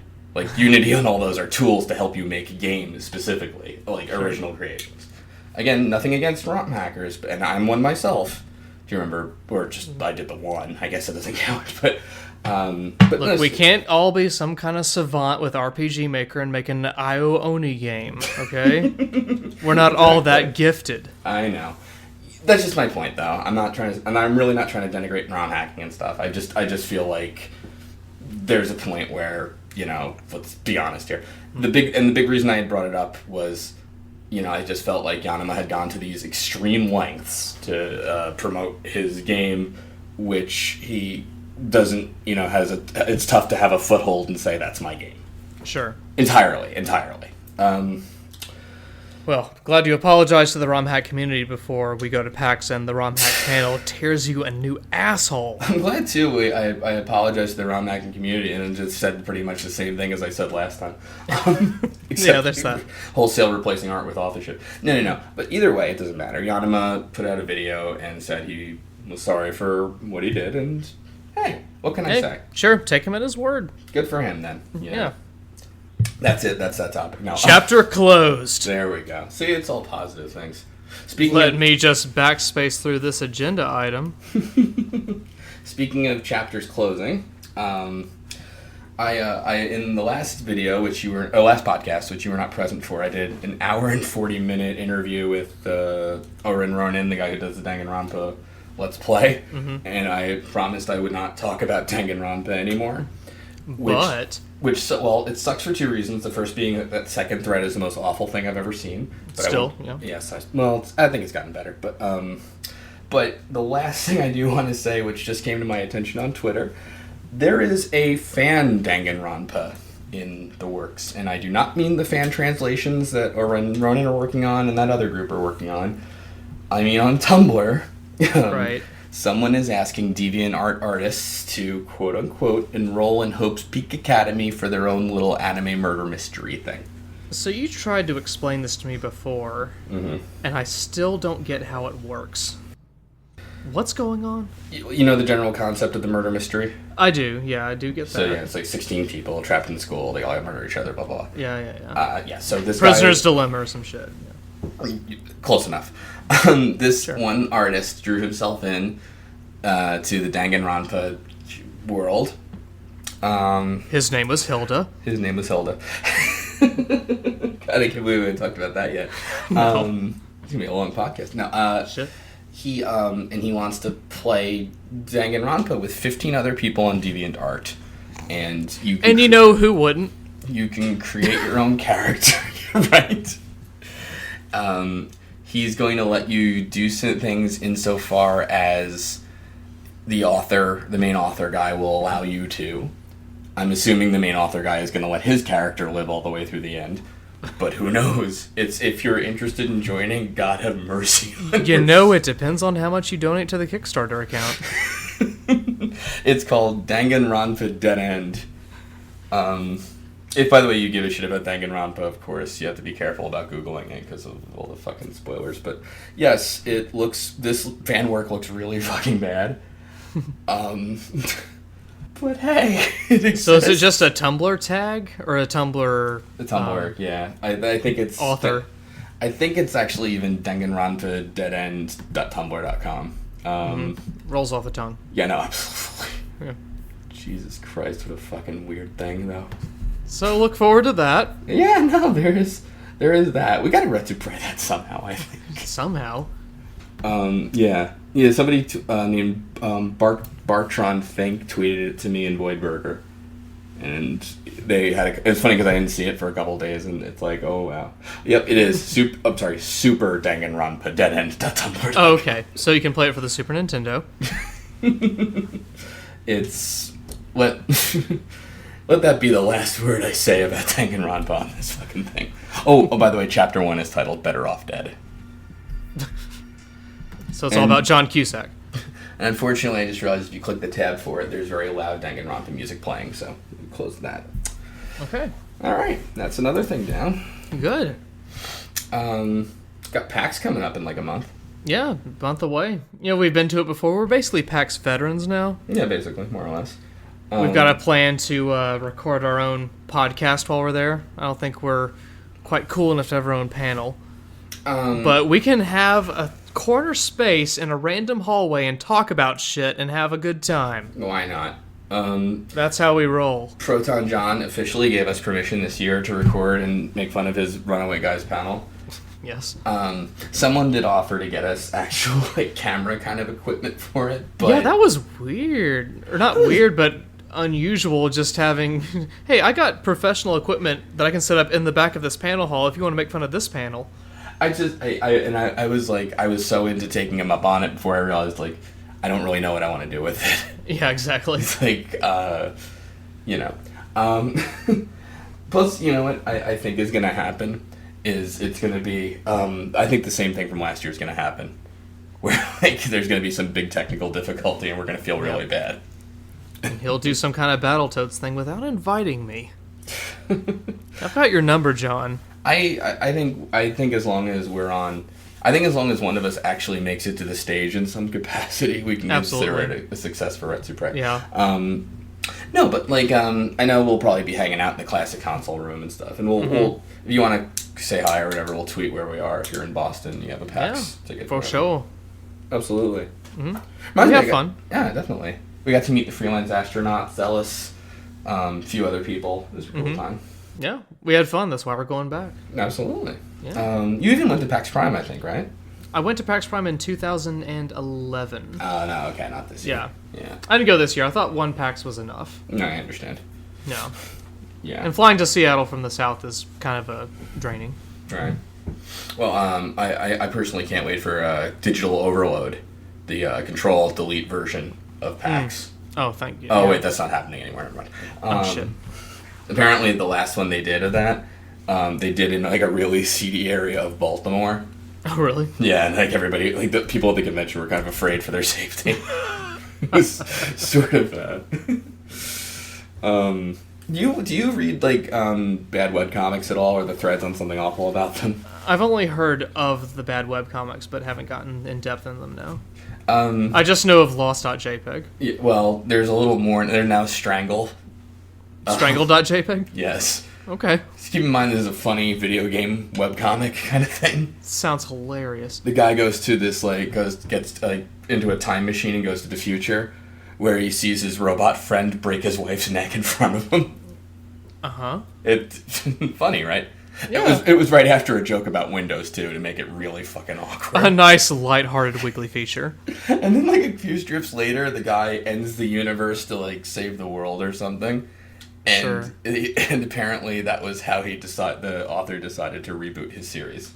Unity and all those are tools to help you make games specifically, original creations. Again, nothing against ROM hackers, and I'm one myself. Do you remember? Or just, I did the one. I guess it doesn't count. But look, we can't all be some kind of savant with RPG Maker and make an IO Oni game, okay? We're not all that gifted. I know. That's just my point, though. I'm really not trying to denigrate ROM hacking and stuff. I just feel like there's a point where, let's be honest here. The big reason I had brought it up was, I just felt like Yanima had gone to these extreme lengths to promote his game, which he doesn't, it's tough to have a foothold and say that's my game. Sure. Entirely. Well, glad you apologized to the ROM hack community before we go to PAX and the ROM hack panel tears you a new asshole. I'm glad, too. I apologized to the ROM hacking community and just said pretty much the same thing as I said last time. Yeah, there's that. Wholesale replacing art with authorship. No. But either way, it doesn't matter. Yanima put out a video and said he was sorry for what he did, and hey, what can I say? Sure, take him at his word. Good for him, then. Yeah. That's it. That's that topic. No. Chapter closed. There we go. See, it's all positive things. Let me just backspace through this agenda item. Speaking of chapters closing, I in the last video, last podcast, which you were not present for, I did an hour and 40-minute interview with Oren Ronin, the guy who does the Danganronpa Let's Play, and I promised I would not talk about Danganronpa anymore. Well, it sucks for two reasons. The first being that second thread is the most awful thing I've ever seen. But Still, yeah. Yes, I think it's gotten better. But the last thing I do want to say, which just came to my attention on Twitter, there is a fan Danganronpa in the works. And I do not mean the fan translations that Ronan are working on and that other group are working on. I mean on Tumblr. Right. Someone is asking DeviantArt artists to, quote-unquote, enroll in Hope's Peak Academy for their own little anime murder mystery thing. So you tried to explain this to me before, and I still don't get how it works. What's going on? You know the general concept of the murder mystery? I do, yeah, I do get that. So yeah, it's like 16 people trapped in school, they all murder each other, blah, blah, blah. Yeah. So this Prisoner's Dilemma or some shit. Yeah. Close enough. This one artist drew himself in to the Danganronpa world. His name was Hilda. I can't believe we haven't talked about that yet. No. It's going to be a long podcast. No, Shit. He wants to play Danganronpa with 15 other people on DeviantArt. And you know who wouldn't? You can create your own character, right? He's going to let you do some things insofar as the main author guy will allow you to. I'm assuming the main author guy is going to let his character live all the way through the end. But who knows? If you're interested in joining, God have mercy on it depends on how much you donate to the Kickstarter account. It's called Danganronpa Dead End. If, by the way, you give a shit about Danganronpa, of course, you have to be careful about Googling it because of all the fucking spoilers. But yes, this fan work looks really fucking bad. But hey, it exists. So is it just a Tumblr tag or a Tumblr? The Tumblr, yeah. I think it's author. I think it's actually even Danganronpa deadend.tumblr.com. Rolls off the tongue. Yeah, no, absolutely. Yeah. Jesus Christ, what a fucking weird thing, though. So look forward to that. Yeah, no, there is that. We gotta retsupurae that somehow, I think. Somehow. Yeah, somebody named Bartron Fink tweeted it to me in Voidburger. And they had it's funny because I didn't see it for a couple days, and it's like, oh wow. Yep, it is. Super Danganronpa deadend.tumblr. Oh, okay. So you can play it for the Super Nintendo. It's let that be the last word I say about Danganronpa on this fucking thing. Oh, by the way, Chapter 1 is titled Better Off Dead. So it's all about John Cusack. And unfortunately, I just realized if you click the tab for it, there's very loud Danganronpa music playing, so we close that. Okay. All right, that's another thing down. Good. Got PAX coming up in like a month. Yeah, month away. We've been to it before. We're basically PAX veterans now. Yeah, basically, more or less. We've got a plan to record our own podcast while we're there. I don't think we're quite cool enough to have our own panel. But we can have a corner space in a random hallway and talk about shit and have a good time. Why not? That's how we roll. Proton John officially gave us permission this year to record and make fun of his Runaway Guys panel. Yes. Someone did offer to get us actual camera kind of equipment for it, but yeah, that was weird. Or not weird, but unusual, just having hey, I got professional equipment that I can set up in the back of this panel hall if you want to make fun of this panel. I was so into taking him up on it before I realized I don't really know what I want to do with it. Yeah, exactly. It's plus, you know what I think is going to happen is it's going to be, I think the same thing from last year is going to happen. Where, there's going to be some big technical difficulty and we're going to feel really bad. And he'll do some kind of Battletoads thing without inviting me. I've got your number, John. I think as long as we're on... I think as long as one of us actually makes it to the stage in some capacity, we can consider it a success for retsupurae. Yeah. No, but I know we'll probably be hanging out in the classic console room and stuff, and we'll if you want to say hi or whatever, we'll tweet where we are. If you're in Boston, you have a PAX ticket. For sure. Absolutely. Mm-hmm. We have fun. Yeah, definitely. We got to meet the freelance astronaut, Zealous, a few other people. It was a cool time. Yeah, we had fun. That's why we're going back. Absolutely. Yeah. You even went to PAX Prime, I think, right? I went to PAX Prime in 2011. Oh, no, okay, not this year. Yeah. I didn't go this year. I thought one PAX was enough. No, I understand. No. Yeah. And flying to Seattle from the south is kind of draining. Right. Well, I personally can't wait for Digital Overload, the Control-Delete version of PAX. Oh, thank you. Oh, wait, that's not happening anymore. Never mind. Shit. Apparently, the last one they did of that, they did in like a really seedy area of Baltimore. Oh, really? Yeah, and like everybody, like the people at the convention were kind of afraid for their safety. It was sort of Do you read like bad webcomics at all, or the threads on Something Awful about them? I've only heard of the bad webcomics, but haven't gotten in depth in them now. I just know of Lost.jpg. Yeah, well, there's a little more. They're now Strangle. Strangle.jpg? Yes. Okay. Just keep in mind this is a funny video game webcomic kind of thing. Sounds hilarious. The guy goes to this, like, gets into a time machine and goes to the future, where he sees his robot friend break his wife's neck in front of him. Uh-huh. It's funny, right? Yeah. It was right after a joke about Windows, too, to make it really fucking awkward. A nice, lighthearted weekly feature. And then, like, a few strips later, the guy ends the universe to, like, save the world or something. And, sure. And apparently that was how the author decided to reboot his series.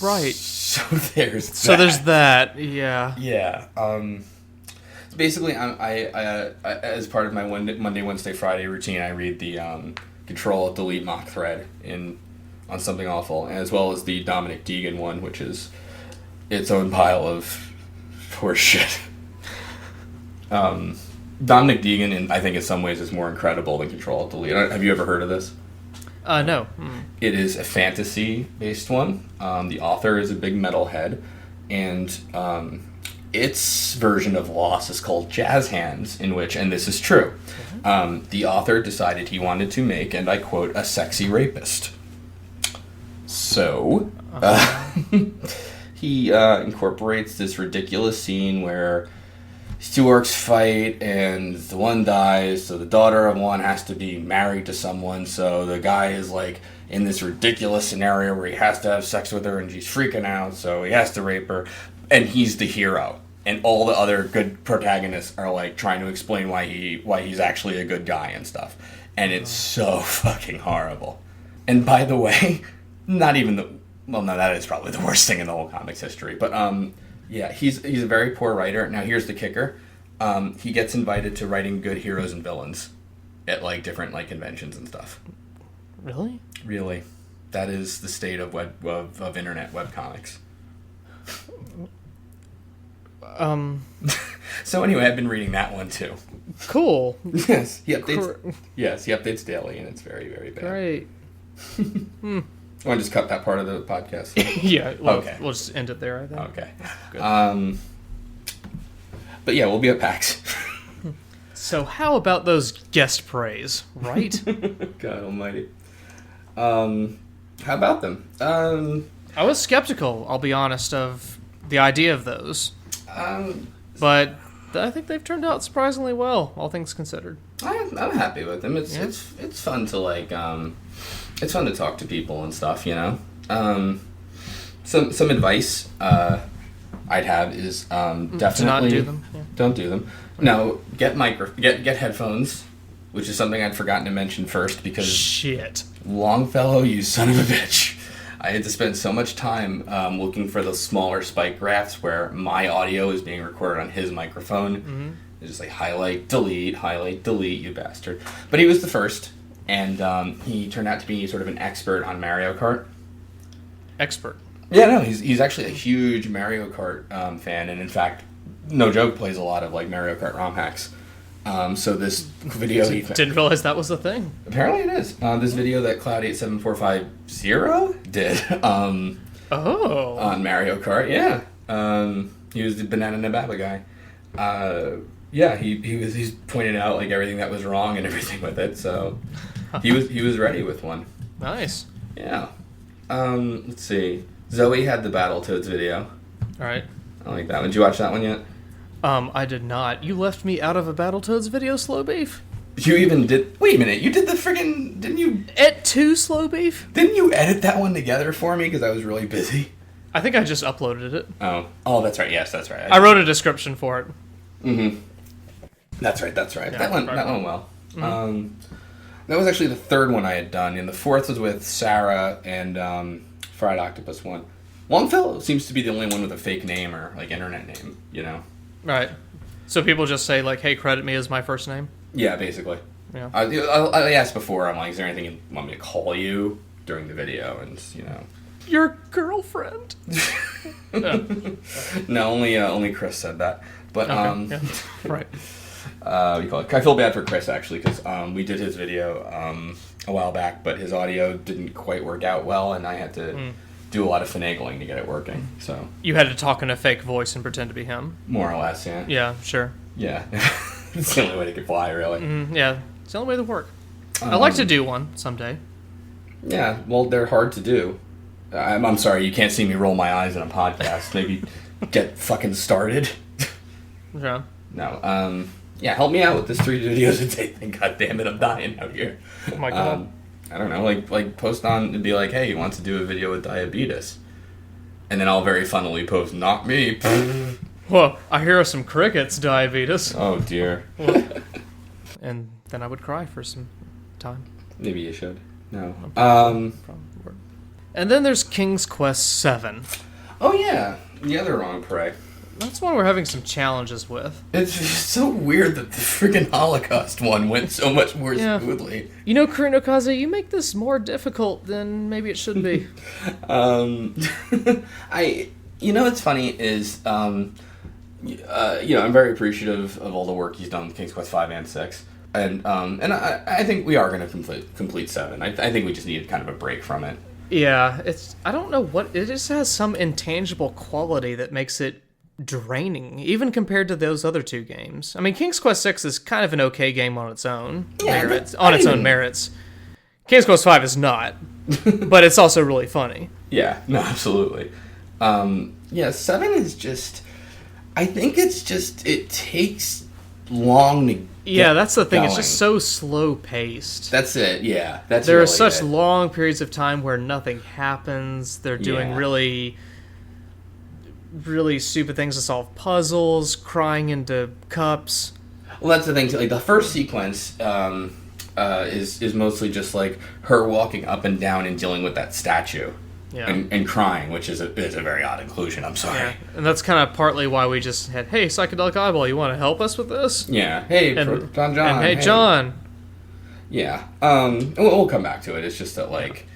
Right. So there's that. So there's that, yeah. Yeah. So basically, I as part of my Monday, Wednesday, Friday routine, I read the Control Delete mock thread on Something Awful, as well as the Dominic Deegan one, which is its own pile of horse shit. Dominic Deegan, I think in some ways, is more incredible than Control Delete. Have you ever heard of this? No. It is a fantasy-based one. The author is a big metalhead, and its version of Lost is called Jazz Hands, in which, and this is true, the author decided he wanted to make, and I quote, a sexy rapist. So, he incorporates this ridiculous scene where these two orcs fight, and the one dies, so the daughter of one has to be married to someone, so the guy is, like, in this ridiculous scenario where he has to have sex with her, and she's freaking out, so he has to rape her, and he's the hero. And all the other good protagonists are, like, trying to explain why he's actually a good guy and stuff. And it's so fucking horrible. And by the way, not even well, no, that is probably the worst thing in the whole comics history, but, yeah, he's a very poor writer. Now, here's the kicker. He gets invited to writing good heroes and villains at, like, different, like, conventions and stuff. Really? Really. That is the state of internet webcomics. So anyway, I've been reading that one, too. Cool. Yes, he updates daily, and it's very, very bad. Great. I want to just cut that part of the podcast. Yeah. Well, okay. We'll just end it there, I think. Okay. Good. But yeah, we'll be at PAX. So how about those guest praise, right? God almighty. How about them? I was skeptical, I'll be honest, of the idea of those. But I think they've turned out surprisingly well, all things considered. I'm happy with them. It's fun to, like, it's fun to talk to people and stuff, you know? Some advice I'd have is definitely... To not do them? Yeah. Don't do them. No, get headphones, which is something I'd forgotten to mention first, because... Shit. Longfellow, you son of a bitch. I had to spend so much time looking for the smaller spike graphs where my audio is being recorded on his microphone. Mm-hmm. It's just like, highlight, delete, you bastard. But he was the first. And he turned out to be sort of an expert on Mario Kart. Expert? Yeah, no, he's actually a huge Mario Kart fan, and in fact, no joke, plays a lot of, like, Mario Kart ROM hacks. So this video... Didn't realize that was a thing. Apparently it is. This video that Cloud87450 did on Mario Kart, yeah. He was the Banana Nababa guy. Yeah, he's pointed out, like, everything that was wrong and everything with it, so... He was ready with one. Nice. Yeah. Let's see. Zoe had the Battletoads video. All right. I like that one. Did you watch that one yet? I did not. You left me out of a Battletoads video, Slow Beef? You even did... Wait a minute. You did the friggin'... Didn't you... Et tu, Slow Beef? Didn't you edit that one together for me? Because I was really busy. I think I just uploaded it. Oh, that's right. Yes, that's right. I wrote a description for it. Mm-hmm. That's right. Yeah, That went well. That was actually the third one I had done, and the fourth was with Sarah and Fried Octopus one. Longfellow seems to be the only one with a fake name or like internet name, you know? Right. So people just say like, "Hey, credit me as my first name." Yeah, basically. Yeah. I asked before. I'm like, "Is there anything you want me to call you during the video?" And Your girlfriend. No, only Chris said that. But Okay. Yeah. Right. What do you call it? I feel bad for Chris actually because we did his video a while back, but his audio didn't quite work out well, and I had to do a lot of finagling to get it working. So You had to talk in a fake voice and pretend to be him. more or less, yeah. Yeah, sure. Yeah, it's the only way to get by, really. Yeah, it's the only way to work. I'd like to do one someday. Yeah, well, they're hard to do. I'm sorry, you can't see me roll my eyes in a podcast. Maybe get fucking started. Yeah. No, yeah, help me out with this 3 videos a day thing. God damn it, I'm dying out here. Oh my God. I don't know, like post on and be like, hey, you want to do a video with diabetes? And then I'll very funnily post, not me. Well, I hear some crickets, diabetes. Oh dear. And then I would cry for some time. Maybe you should. No. And then there's King's Quest VII. Oh yeah, the other wrong prey. That's one we're having some challenges with. It's just so weird that the freaking Holocaust one went so much more smoothly. You know, Kaze, you make this more difficult than maybe it should be. What's funny is, I'm very appreciative of all the work he's done with King's Quest 5 and 6. And I think we are going to complete 7. I think we just need kind of a break from it. Yeah, I don't know what, it just has some intangible quality that makes it draining, even compared to those other 2 games. I mean, King's Quest 6 is kind of an okay game on its own merits. Own merits. King's Quest 5 is not, but it's also really funny. Yeah, no, absolutely. 7 is just, I think it takes long to Yeah, that's the thing. going. It's just so slow paced. That's it. Yeah, there are really such it. long periods of time where nothing happens. They're doing really, really stupid things to solve puzzles, crying into cups. Well, that's the thing too. Like the first sequence is mostly just like her walking up and down and dealing with that statue. Yeah. And crying, which is a very odd inclusion. I'm sorry. Yeah. And that's kind of partly why we just had, hey, Psychedelic Eyeball, you want to help us with this? Yeah. Hey, and, John. And hey, John. Yeah. We'll come back to it. It's just that, like,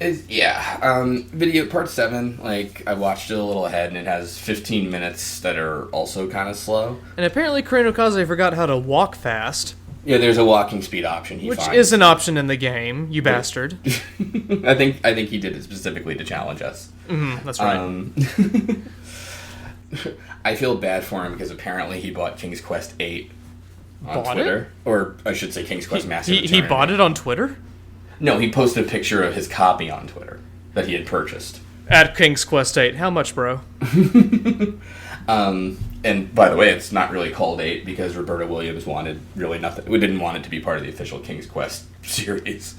video part 7, like, I watched it a little ahead, and it has 15 minutes that are also kind of slow. And apparently Kaze forgot how to walk fast. Yeah, there's a walking speed option. Which is an option in the game, you bastard. I think he did it specifically to challenge us. That's right. I feel bad for him because apparently he bought King's Quest 8 on Bought Twitter. It? Or I should say King's Quest Massive He bought it on Twitter? No, he posted a picture of his copy on Twitter that he had purchased. At King's Quest 8. How much, bro? And by the way, it's not really called 8 because Roberta Williams wanted really nothing. We didn't want it to be part of the official King's Quest series.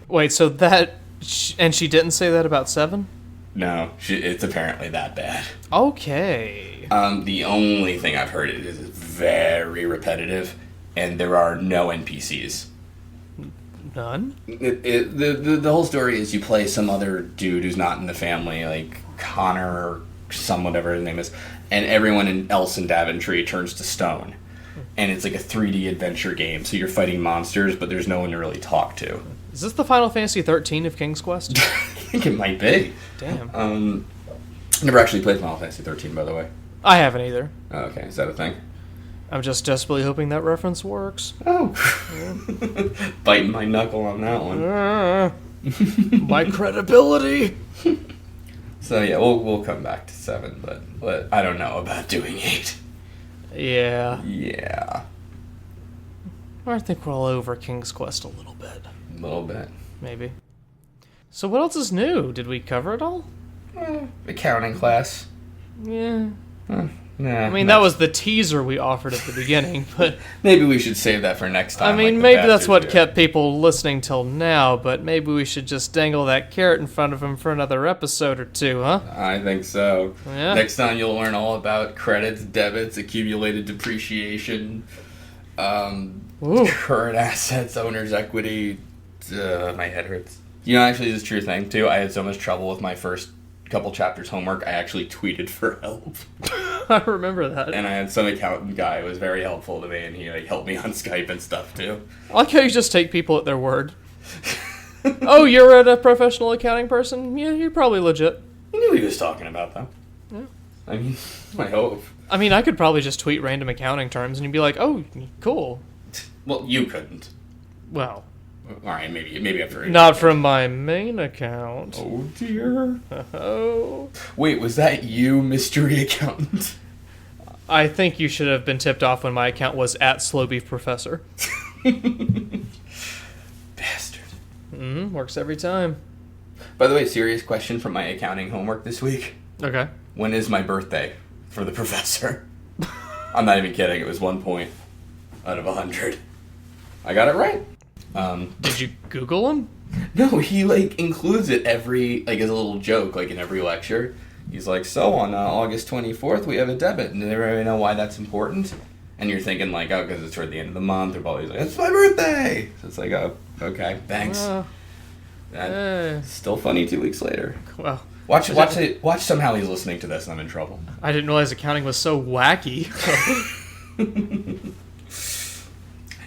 Wait, so that... And she didn't say that about 7? No, it's apparently that bad. Okay. The only thing I've heard is it's very repetitive, and there are no NPCs. None? The whole story is you play some other dude who's not in the family, like Connor or some whatever his name is, and everyone else in Daventry turns to stone. And it's like a 3D adventure game, so you're fighting monsters, but there's no one to really talk to. Is this the Final Fantasy 13 of King's Quest? I think it might be. Damn. Never actually played Final Fantasy 13, by the way. I haven't either. Oh, okay, is that a thing? I'm just desperately hoping that reference works. Oh. Biting my knuckle on that one. My credibility. So yeah, we'll come back to 7, but I don't know about doing 8. Yeah. Yeah. I think we're all over King's Quest a little bit. A little bit. Maybe. So what else is new? Did we cover it all? Accounting class. Yeah. Nah, I mean, that was the teaser we offered at the beginning, but... Maybe we should save that for next time. I mean, maybe that's what kept people listening till now, but maybe we should just dangle that carrot in front of them for another episode or 2, huh? I think so. Yeah. Next time you'll learn all about credits, debits, accumulated depreciation, Ooh. Current assets, owner's equity. My head hurts. Actually, this is a true thing, too. I had so much trouble with my first couple chapters homework, I actually tweeted for help. I remember that. And I had some accountant guy who was very helpful to me, and he helped me on Skype and stuff, too. I like how you just take people at their word. Oh, you're a professional accounting person? Yeah, you're probably legit. I knew what he was talking about, though. Yeah. I mean, I hope. I mean, I could probably just tweet random accounting terms, and you'd be like, oh, cool. Well, you couldn't. Well. All right, maybe after. Not from my main account. Oh, dear. Oh. Wait, was that you, mystery accountant? I think you should have been tipped off when my account was @SlowBeefProfessor. Bastard. Works every time. By the way, serious question from my accounting homework this week. Okay. When is my birthday for the professor? I'm not even kidding. It was 1 point out of 100. I got it right. Did you Google him? No, he includes it every as a little joke, in every lecture. He's like, so on August 24th we have a debit, and does everybody know why that's important? And you're thinking oh, because it's toward the end of the month, or probably like, it's my birthday. So it's like, oh, okay, thanks. Still funny 2 weeks later. Well, watch somehow he's listening to this and I'm in trouble. I didn't realize accounting was so wacky.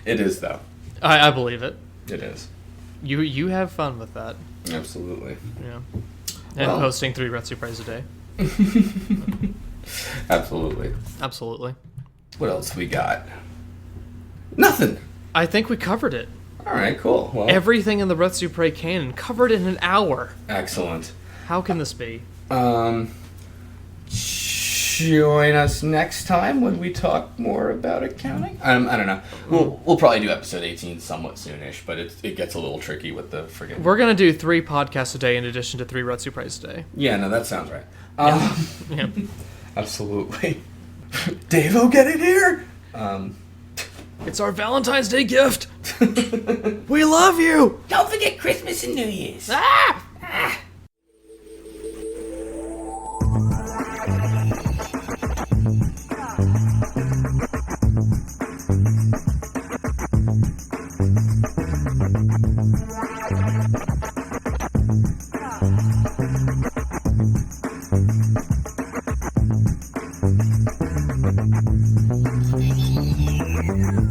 It is though. I believe it. It is. You have fun with that. Absolutely. Yeah. And posting 3 retsupurae a day. Absolutely. Absolutely. What else we got? Nothing. I think we covered it. All right, cool. Well, everything in the retsupurae canon covered in an hour. Excellent. How can this be? Join us next time when we talk more about accounting. I don't know. We'll probably do episode 18 somewhat soonish, but it gets a little tricky with the friggin'. We're gonna do 3 podcasts a day in addition to 3 retsupurae a day. Yeah, no, that sounds right. Yeah. Absolutely. Dave-o, get in here. It's our Valentine's Day gift. We love you. Don't forget Christmas and New Year's. Ah! Yeah.